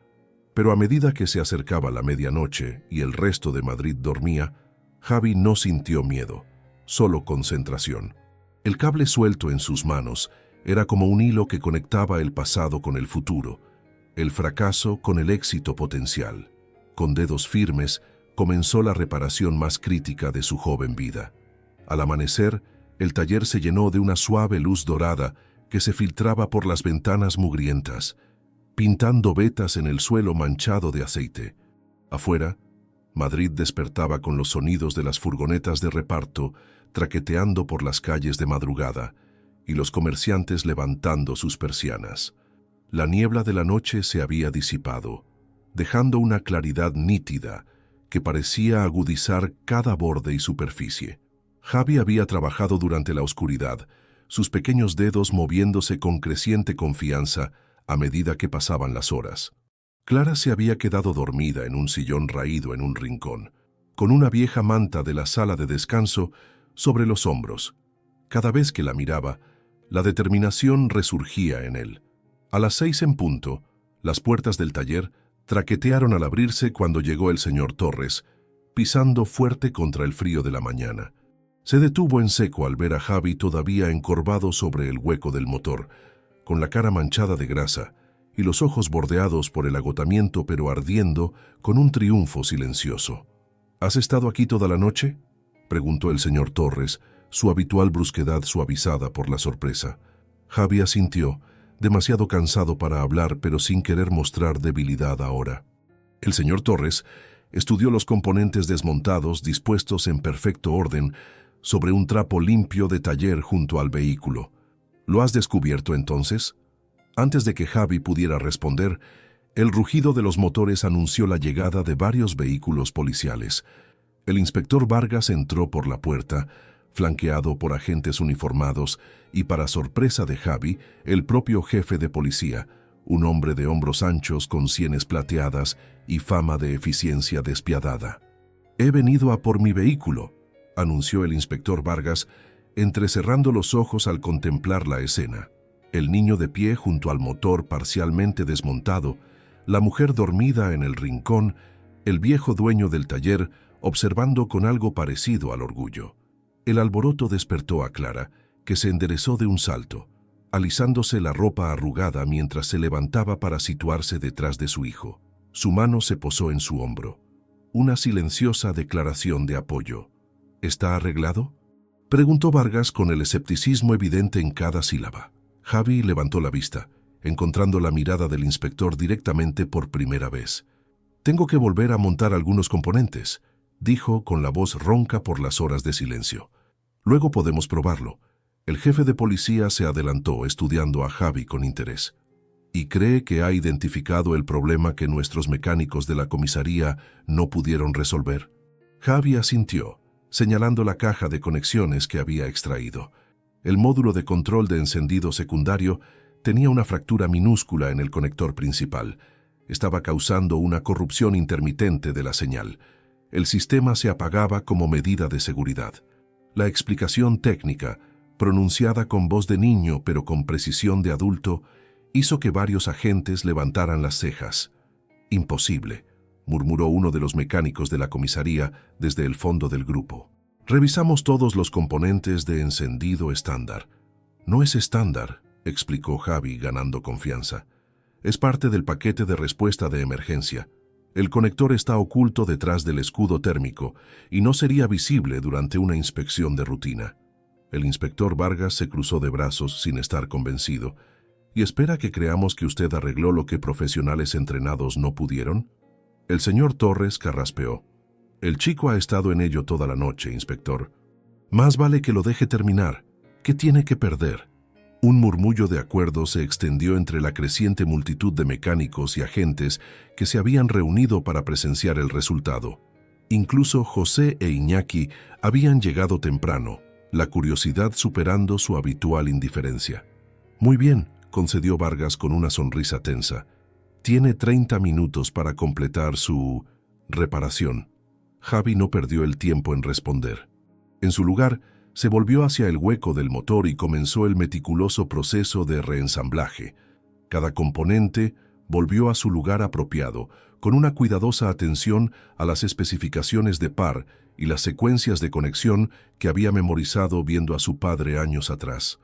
Pero a medida que se acercaba la medianoche y el resto de Madrid dormía, Javi no sintió miedo, solo concentración. El cable suelto en sus manos era como un hilo que conectaba el pasado con el futuro, el fracaso con el éxito potencial. Con dedos firmes, comenzó la reparación más crítica de su joven vida. Al amanecer, el taller se llenó de una suave luz dorada que se filtraba por las ventanas mugrientas, pintando vetas en el suelo manchado de aceite. Afuera, Madrid despertaba con los sonidos de las furgonetas de reparto traqueteando por las calles de madrugada y los comerciantes levantando sus persianas. La niebla de la noche se había disipado, dejando una claridad nítida que parecía agudizar cada borde y superficie. Javi había trabajado durante la oscuridad, sus pequeños dedos moviéndose con creciente confianza a medida que pasaban las horas. Clara se había quedado dormida en un sillón raído en un rincón, con una vieja manta de la sala de descanso sobre los hombros. Cada vez que la miraba, la determinación resurgía en él. A las 6 en punto, las puertas del taller traquetearon al abrirse cuando llegó el señor Torres, pisando fuerte contra el frío de la mañana. Se detuvo en seco al ver a Javi todavía encorvado sobre el hueco del motor, con la cara manchada de grasa y los ojos bordeados por el agotamiento pero ardiendo con un triunfo silencioso. «¿Has estado aquí toda la noche?», preguntó el señor Torres, su habitual brusquedad suavizada por la sorpresa. Javi asintió, demasiado cansado para hablar pero sin querer mostrar debilidad ahora. El señor Torres estudió los componentes desmontados dispuestos en perfecto orden sobre un trapo limpio de taller junto al vehículo. «¿Lo has descubierto entonces?». Antes de que Javi pudiera responder, el rugido de los motores anunció la llegada de varios vehículos policiales. El inspector Vargas entró por la puerta, flanqueado por agentes uniformados, y para sorpresa de Javi, el propio jefe de policía, un hombre de hombros anchos con sienes plateadas y fama de eficiencia despiadada. «He venido a por mi vehículo», anunció el inspector Vargas, entrecerrando los ojos al contemplar la escena. El niño de pie junto al motor parcialmente desmontado, la mujer dormida en el rincón, el viejo dueño del taller observando con algo parecido al orgullo. El alboroto despertó a Clara, que se enderezó de un salto, alisándose la ropa arrugada mientras se levantaba para situarse detrás de su hijo. Su mano se posó en su hombro. Una silenciosa declaración de apoyo. «¿Está arreglado?», preguntó Vargas con el escepticismo evidente en cada sílaba. Javi levantó la vista, encontrando la mirada del inspector directamente por primera vez. «Tengo que volver a montar algunos componentes», dijo con la voz ronca por las horas de silencio. «Luego podemos probarlo». El jefe de policía se adelantó estudiando a Javi con interés. «¿Y cree que ha identificado el problema que nuestros mecánicos de la comisaría no pudieron resolver?». Javi asintió, señalando la caja de conexiones que había extraído. El módulo de control de encendido secundario tenía una fractura minúscula en el conector principal. Estaba causando una corrupción intermitente de la señal. El sistema se apagaba como medida de seguridad. La explicación técnica, pronunciada con voz de niño pero con precisión de adulto, hizo que varios agentes levantaran las cejas. «Imposible», murmuró uno de los mecánicos de la comisaría desde el fondo del grupo. «Revisamos todos los componentes de encendido estándar». «No es estándar», explicó Javi ganando confianza. «Es parte del paquete de respuesta de emergencia. El conector está oculto detrás del escudo térmico y no sería visible durante una inspección de rutina. El inspector Vargas se cruzó de brazos sin estar convencido. ¿Y espera que creamos que usted arregló lo que profesionales entrenados no pudieron? El señor Torres carraspeó. El chico ha estado en ello toda la noche, inspector. Más vale que lo deje terminar. ¿Qué tiene que perder? Un murmullo de acuerdo se extendió entre la creciente multitud de mecánicos y agentes que se habían reunido para presenciar el resultado. Incluso José e Iñaki habían llegado temprano, la curiosidad superando su habitual indiferencia. Muy bien, concedió Vargas con una sonrisa tensa. Tiene 30 minutos para completar su reparación. Javi no perdió el tiempo en responder. En su lugar, se volvió hacia el hueco del motor y comenzó el meticuloso proceso de reensamblaje. Cada componente volvió a su lugar apropiado, con una cuidadosa atención a las especificaciones de par y las secuencias de conexión que había memorizado viendo a su padre años atrás.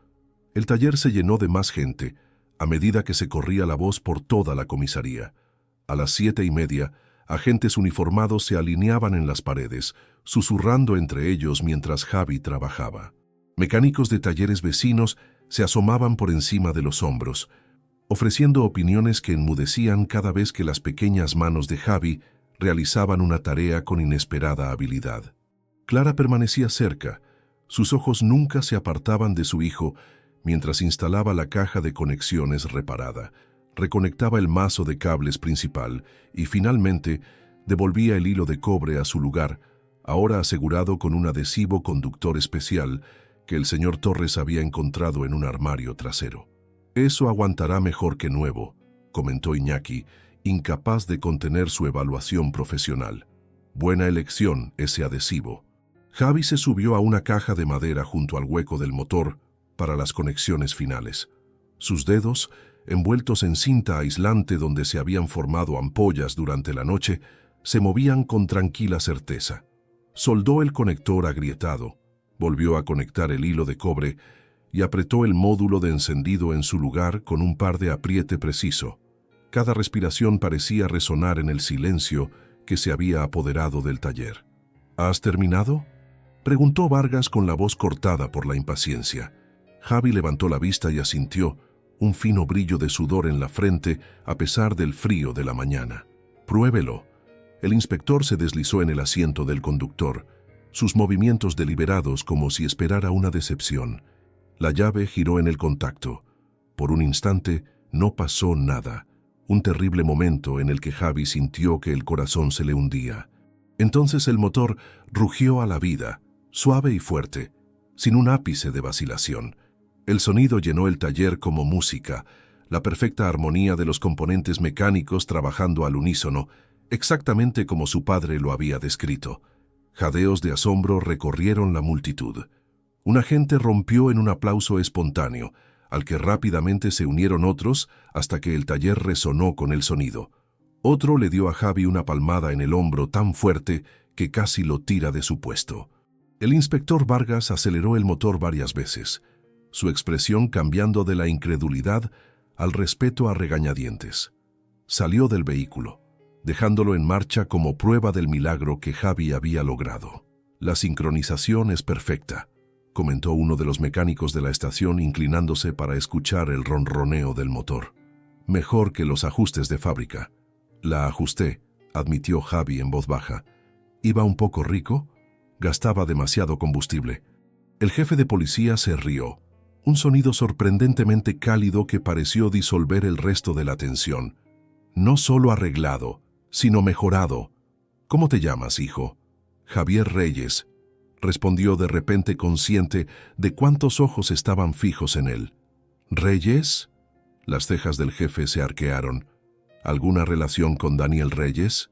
El taller se llenó de más gente, a medida que se corría la voz por toda la comisaría. A las 7:30, agentes uniformados se alineaban en las paredes, susurrando entre ellos mientras Javi trabajaba. Mecánicos de talleres vecinos se asomaban por encima de los hombros, ofreciendo opiniones que enmudecían cada vez que las pequeñas manos de Javi realizaban una tarea con inesperada habilidad. Clara permanecía cerca, sus ojos nunca se apartaban de su hijo mientras instalaba la caja de conexiones reparada, reconectaba el mazo de cables principal y finalmente devolvía el hilo de cobre a su lugar, ahora asegurado con un adhesivo conductor especial que el señor Torres había encontrado en un armario trasero. «Eso aguantará mejor que nuevo», comentó Iñaki, incapaz de contener su evaluación profesional. «Buena elección ese adhesivo». Javi se subió a una caja de madera junto al hueco del motor para las conexiones finales. Sus dedos, envueltos en cinta aislante donde se habían formado ampollas durante la noche, se movían con tranquila certeza. Soldó el conector agrietado, volvió a conectar el hilo de cobre y apretó el módulo de encendido en su lugar con un par de apriete preciso. Cada respiración parecía resonar en el silencio que se había apoderado del taller. ¿Has terminado?, preguntó Vargas con la voz cortada por la impaciencia. Javi levantó la vista y asintió, un fino brillo de sudor en la frente a pesar del frío de la mañana. «Pruébelo». El inspector se deslizó en el asiento del conductor, sus movimientos deliberados como si esperara una decepción. La llave giró en el contacto. Por un instante no pasó nada, un terrible momento en el que Javi sintió que el corazón se le hundía. Entonces el motor rugió a la vida, suave y fuerte, sin un ápice de vacilación. El sonido llenó el taller como música, la perfecta armonía de los componentes mecánicos trabajando al unísono, exactamente como su padre lo había descrito. Jadeos de asombro recorrieron la multitud. Un agente rompió en un aplauso espontáneo, al que rápidamente se unieron otros hasta que el taller resonó con el sonido. Otro le dio a Javi una palmada en el hombro tan fuerte que casi lo tira de su puesto. El inspector Vargas aceleró el motor varias veces, su expresión cambiando de la incredulidad al respeto a regañadientes. Salió del vehículo, dejándolo en marcha como prueba del milagro que Javi había logrado. «La sincronización es perfecta», comentó uno de los mecánicos de la estación inclinándose para escuchar el ronroneo del motor. «Mejor que los ajustes de fábrica». «La ajusté», admitió Javi en voz baja. «Iba un poco rico, gastaba demasiado combustible». El jefe de policía se rió, un sonido sorprendentemente cálido que pareció disolver el resto de la tensión. «No solo arreglado, sino mejorado. ¿Cómo te llamas, hijo?» «Javier Reyes», respondió de repente consciente de cuántos ojos estaban fijos en él. «¿Reyes?». Las cejas del jefe se arquearon. «¿Alguna relación con Daniel Reyes?».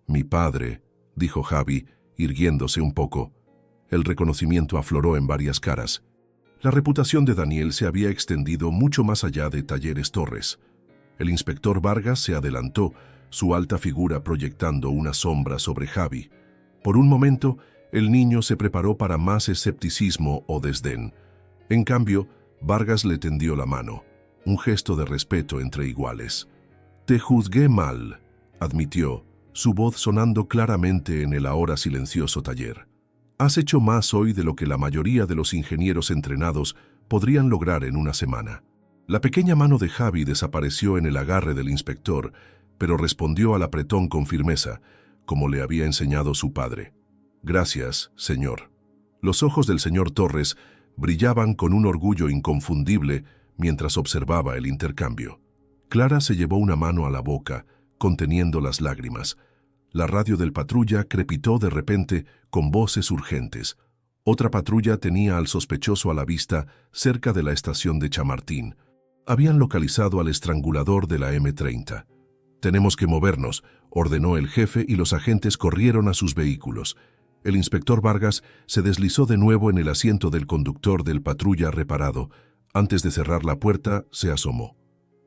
«Mi padre», dijo Javi, irguiéndose un poco. El reconocimiento afloró en varias caras. La reputación de Daniel se había extendido mucho más allá de Talleres Torres. El inspector Vargas se adelantó, su alta figura proyectando una sombra sobre Javi. Por un momento, el niño se preparó para más escepticismo o desdén. En cambio, Vargas le tendió la mano, un gesto de respeto entre iguales. «Te juzgué mal», admitió, su voz sonando claramente en el ahora silencioso taller. Has hecho más hoy de lo que la mayoría de los ingenieros entrenados podrían lograr en una semana. La pequeña mano de Javi desapareció en el agarre del inspector, pero respondió al apretón con firmeza, como le había enseñado su padre. Gracias, señor. Los ojos del señor Torres brillaban con un orgullo inconfundible mientras observaba el intercambio. Clara se llevó una mano a la boca, conteniendo las lágrimas. La radio del patrulla crepitó de repente con voces urgentes. Otra patrulla tenía al sospechoso a la vista cerca de la estación de Chamartín. Habían localizado al estrangulador de la M30. «Tenemos que movernos», ordenó el jefe y los agentes corrieron a sus vehículos. El inspector Vargas se deslizó de nuevo en el asiento del conductor del patrulla reparado. Antes de cerrar la puerta, se asomó.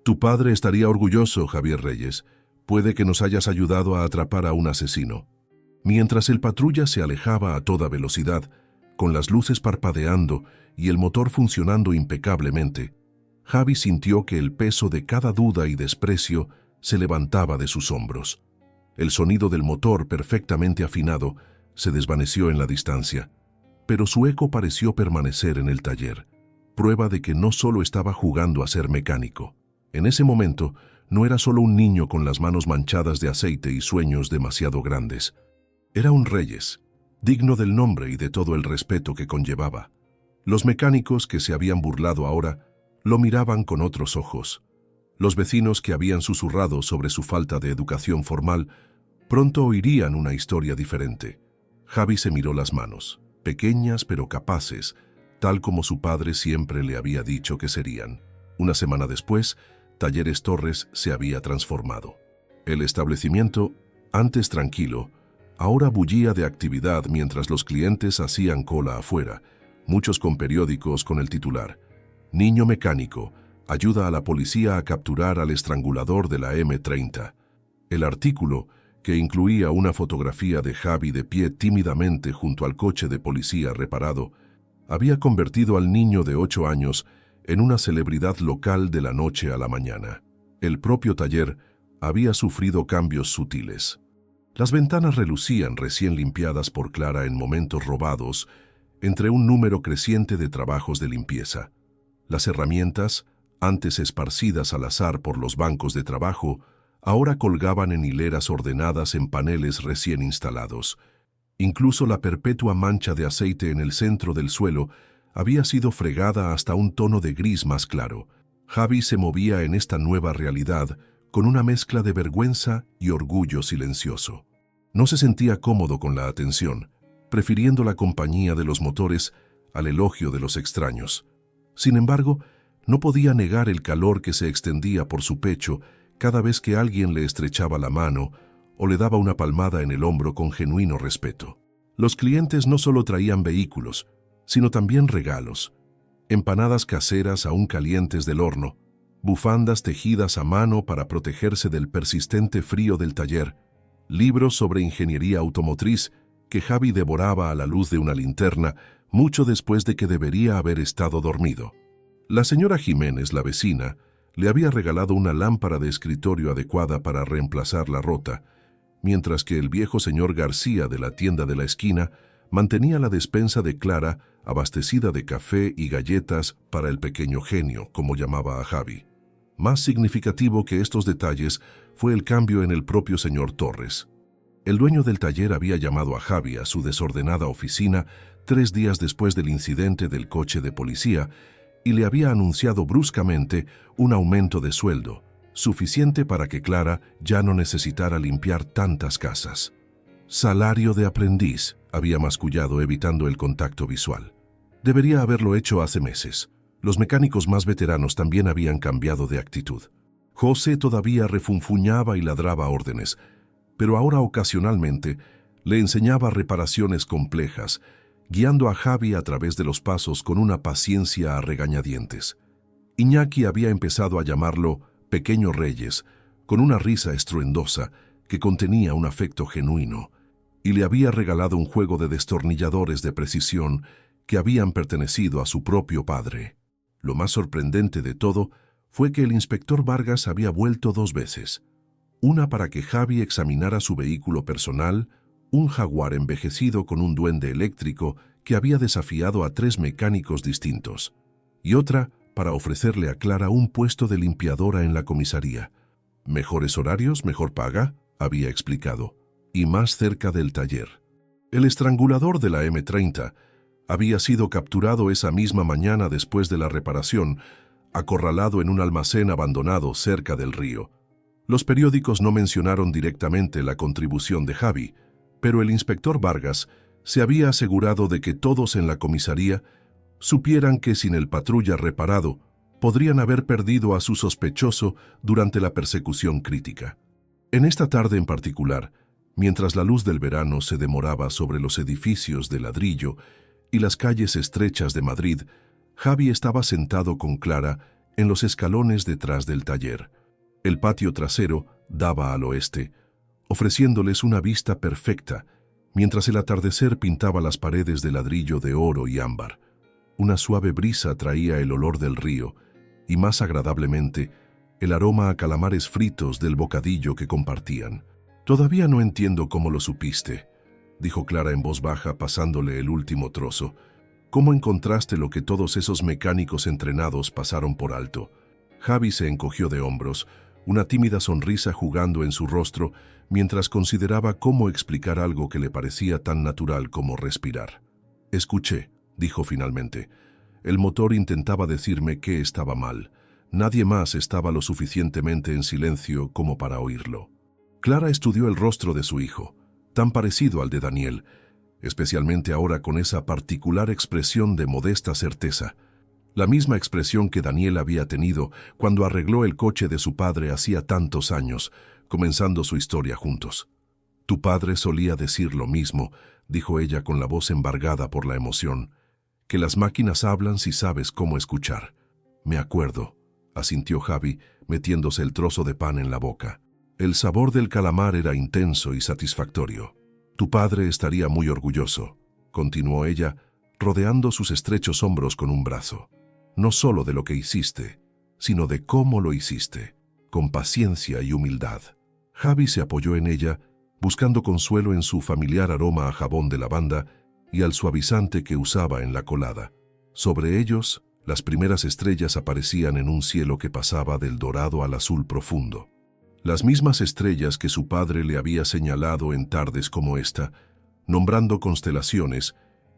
«Tu padre estaría orgulloso, Javier Reyes. Puede que nos hayas ayudado a atrapar a un asesino». Mientras el patrulla se alejaba a toda velocidad, con las luces parpadeando y el motor funcionando impecablemente, Javi sintió que el peso de cada duda y desprecio se levantaba de sus hombros. El sonido del motor, perfectamente afinado, se desvaneció en la distancia, pero su eco pareció permanecer en el taller, prueba de que no solo estaba jugando a ser mecánico. En ese momento, no era solo un niño con las manos manchadas de aceite y sueños demasiado grandes. Era un Reyes, digno del nombre y de todo el respeto que conllevaba. Los mecánicos que se habían burlado ahora lo miraban con otros ojos. Los vecinos que habían susurrado sobre su falta de educación formal pronto oirían una historia diferente. Javi se miró las manos, pequeñas pero capaces, tal como su padre siempre le había dicho que serían. Una semana después, Talleres Torres se había transformado. El establecimiento, antes tranquilo, ahora bullía de actividad mientras los clientes hacían cola afuera, muchos con periódicos con el titular: «Niño mecánico, ayuda a la policía a capturar al estrangulador de la M30». El artículo, que incluía una fotografía de Javi de pie tímidamente junto al coche de policía reparado, había convertido al niño de 8 años en una celebridad local de la noche a la mañana. El propio taller había sufrido cambios sutiles. Las ventanas relucían recién limpiadas por Clara en momentos robados, entre un número creciente de trabajos de limpieza. Las herramientas, antes esparcidas al azar por los bancos de trabajo, ahora colgaban en hileras ordenadas en paneles recién instalados. Incluso la perpetua mancha de aceite en el centro del suelo había sido fregada hasta un tono de gris más claro. Javi se movía en esta nueva realidad con una mezcla de vergüenza y orgullo silencioso. No se sentía cómodo con la atención, prefiriendo la compañía de los motores al elogio de los extraños. Sin embargo, no podía negar el calor que se extendía por su pecho cada vez que alguien le estrechaba la mano o le daba una palmada en el hombro con genuino respeto. Los clientes no solo traían vehículos, sino también regalos: empanadas caseras aún calientes del horno, bufandas tejidas a mano para protegerse del persistente frío del taller, libros sobre ingeniería automotriz que Javi devoraba a la luz de una linterna mucho después de que debería haber estado dormido. La señora Jiménez, la vecina, le había regalado una lámpara de escritorio adecuada para reemplazar la rota, mientras que el viejo señor García de la tienda de la esquina mantenía la despensa de Clara abastecida de café y galletas para el pequeño genio, como llamaba a Javi. Más significativo que estos detalles fue el cambio en el propio señor Torres. El dueño del taller había llamado a Javi a su desordenada oficina 3 días después del incidente del coche de policía y le había anunciado bruscamente un aumento de sueldo, suficiente para que Clara ya no necesitara limpiar tantas casas. «Salario de aprendiz», había mascullado evitando el contacto visual. Debería haberlo hecho hace meses. Los mecánicos más veteranos también habían cambiado de actitud. José todavía refunfuñaba y ladraba órdenes, pero ahora ocasionalmente le enseñaba reparaciones complejas, guiando a Javi a través de los pasos con una paciencia a regañadientes. Iñaki había empezado a llamarlo Pequeño Reyes, con una risa estruendosa que contenía un afecto genuino, y le había regalado un juego de destornilladores de precisión que habían pertenecido a su propio padre. Lo más sorprendente de todo fue que el inspector Vargas había vuelto 2 veces. Una para que Javi examinara su vehículo personal, un Jaguar envejecido con un duende eléctrico que había desafiado a 3 mecánicos distintos, y otra para ofrecerle a Clara un puesto de limpiadora en la comisaría. Mejores horarios, mejor paga, había explicado, y más cerca del taller. El estrangulador de la M30 había sido capturado esa misma mañana después de la reparación, acorralado en un almacén abandonado cerca del río. Los periódicos no mencionaron directamente la contribución de Javi, pero el inspector Vargas se había asegurado de que todos en la comisaría supieran que sin el patrulla reparado podrían haber perdido a su sospechoso durante la persecución crítica. En esta tarde en particular, mientras la luz del verano se demoraba sobre los edificios de ladrillo y las calles estrechas de Madrid, Javi estaba sentado con Clara en los escalones detrás del taller. El patio trasero daba al oeste, ofreciéndoles una vista perfecta, mientras el atardecer pintaba las paredes de ladrillo de oro y ámbar. Una suave brisa traía el olor del río, y más agradablemente, el aroma a calamares fritos del bocadillo que compartían. «Todavía no entiendo cómo lo supiste», dijo Clara en voz baja pasándole el último trozo. «¿Cómo encontraste lo que todos esos mecánicos entrenados pasaron por alto?» Javi se encogió de hombros, una tímida sonrisa jugando en su rostro, mientras consideraba cómo explicar algo que le parecía tan natural como respirar. «Escuché», dijo finalmente. «El motor intentaba decirme que estaba mal. Nadie más estaba lo suficientemente en silencio como para oírlo». Clara estudió el rostro de su hijo, tan parecido al de Daniel, especialmente ahora con esa particular expresión de modesta certeza, la misma expresión que Daniel había tenido cuando arregló el coche de su padre hacía tantos años, comenzando su historia juntos. «Tu padre solía decir lo mismo», dijo ella con la voz embargada por la emoción, «que las máquinas hablan si sabes cómo escuchar». «Me acuerdo», asintió Javi, metiéndose el trozo de pan en la boca. El sabor del calamar era intenso y satisfactorio. «Tu padre estaría muy orgulloso», continuó ella, rodeando sus estrechos hombros con un brazo. «No solo de lo que hiciste, sino de cómo lo hiciste, con paciencia y humildad». Javi se apoyó en ella, buscando consuelo en su familiar aroma a jabón de lavanda y al suavizante que usaba en la colada. Sobre ellos, las primeras estrellas aparecían en un cielo que pasaba del dorado al azul profundo. Las mismas estrellas que su padre le había señalado en tardes como esta, nombrando constelaciones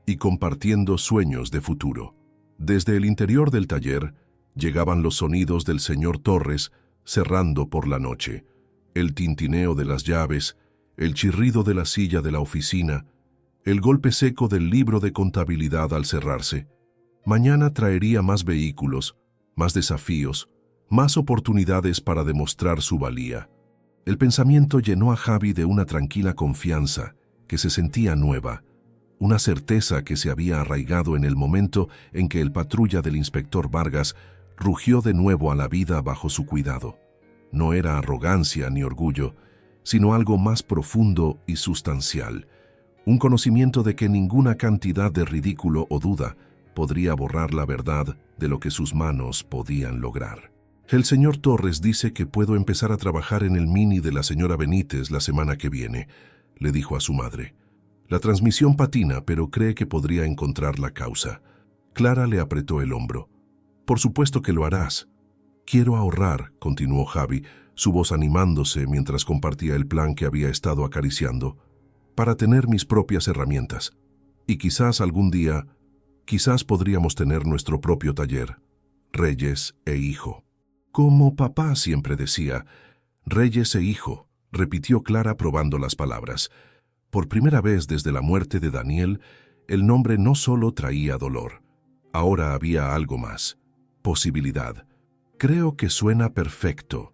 y compartiendo sueños de futuro. Desde el interior del taller llegaban los sonidos del señor Torres cerrando por la noche, el tintineo de las llaves, el chirrido de la silla de la oficina, el golpe seco del libro de contabilidad al cerrarse. Mañana traería más vehículos, más desafíos, más oportunidades para demostrar su valía. El pensamiento llenó a Javi de una tranquila confianza que se sentía nueva, una certeza que se había arraigado en el momento en que el patrulla del inspector Vargas rugió de nuevo a la vida bajo su cuidado. No era arrogancia ni orgullo, sino algo más profundo y sustancial, un conocimiento de que ninguna cantidad de ridículo o duda podría borrar la verdad de lo que sus manos podían lograr. «El señor Torres dice que puedo empezar a trabajar en el Mini de la señora Benítez la semana que viene», le dijo a su madre. «La transmisión patina, pero cree que podría encontrar la causa». Clara le apretó el hombro. «Por supuesto que lo harás». «Quiero ahorrar», continuó Javi, su voz animándose mientras compartía el plan que había estado acariciando, «para tener mis propias herramientas. Y quizás algún día, quizás podríamos tener nuestro propio taller, Reyes e hijo». «Como papá siempre decía, Reyes e hijo», repitió Clara probando las palabras. Por primera vez desde la muerte de Daniel, el nombre no solo traía dolor. Ahora había algo más, posibilidad. «Creo que suena perfecto».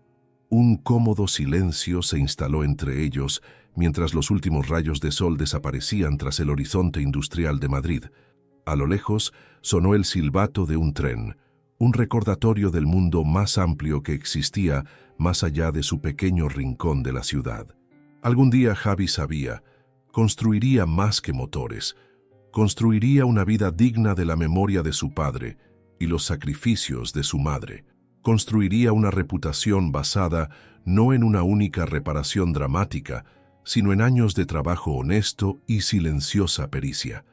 Un cómodo silencio se instaló entre ellos mientras los últimos rayos de sol desaparecían tras el horizonte industrial de Madrid. A lo lejos sonó el silbato de un tren, un recordatorio del mundo más amplio que existía más allá de su pequeño rincón de la ciudad. Algún día Javi sabía, construiría más que motores, construiría una vida digna de la memoria de su padre y los sacrificios de su madre. Construiría una reputación basada no en una única reparación dramática, sino en años de trabajo honesto y silenciosa pericia.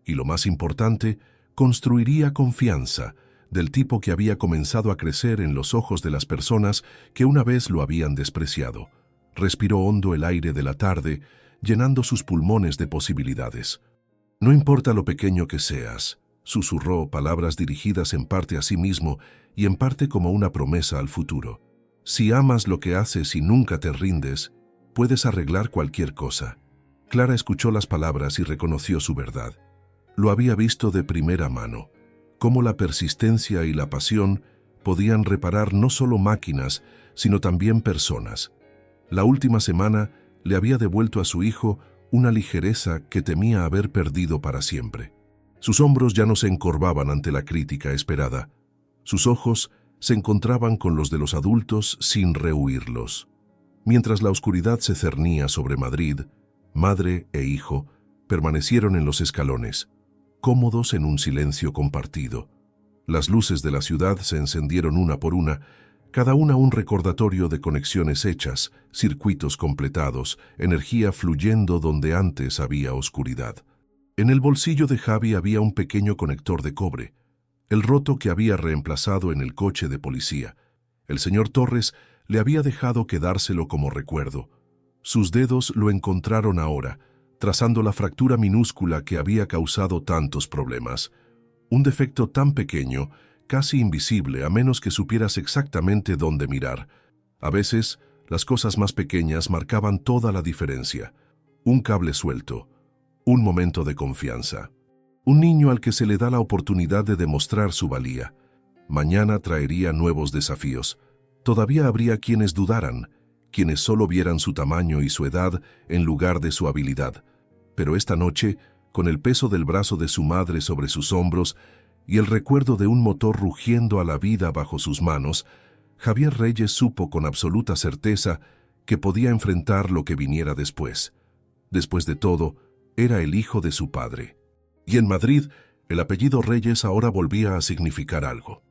Y lo más importante, construiría confianza, del tipo que había comenzado a crecer en los ojos de las personas que una vez lo habían despreciado. Respiró hondo el aire de la tarde, llenando sus pulmones de posibilidades. No importa lo pequeño que seas, susurró, palabras dirigidas en parte a sí mismo y en parte como una promesa al futuro. Si amas lo que haces y nunca te rindes, puedes arreglar cualquier cosa. Clara escuchó las palabras y reconoció su verdad. Lo había visto de primera mano, cómo la persistencia y la pasión podían reparar no solo máquinas, sino también personas. La última semana le había devuelto a su hijo una ligereza que temía haber perdido para siempre. Sus hombros ya no se encorvaban ante la crítica esperada. Sus ojos se encontraban con los de los adultos sin rehuirlos. Mientras la oscuridad se cernía sobre Madrid, madre e hijo permanecieron en los escalones, cómodos en un silencio compartido. Las luces de la ciudad se encendieron una por una, cada una un recordatorio de conexiones hechas, circuitos completados, energía fluyendo donde antes había oscuridad. En el bolsillo de Javi había un pequeño conector de cobre, el roto que había reemplazado en el coche de policía. El señor Torres le había dejado quedárselo como recuerdo. Sus dedos lo encontraron ahora, trazando la fractura minúscula que había causado tantos problemas. Un defecto tan pequeño, casi invisible a menos que supieras exactamente dónde mirar. A veces, las cosas más pequeñas marcaban toda la diferencia. Un cable suelto, un momento de confianza. Un niño al que se le da la oportunidad de demostrar su valía. Mañana traería nuevos desafíos. Todavía habría quienes dudaran, quienes solo vieran su tamaño y su edad en lugar de su habilidad. Pero esta noche, con el peso del brazo de su madre sobre sus hombros y el recuerdo de un motor rugiendo a la vida bajo sus manos, Javier Reyes supo con absoluta certeza que podía enfrentar lo que viniera después. Después de todo, era el hijo de su padre. Y en Madrid, el apellido Reyes ahora volvía a significar algo.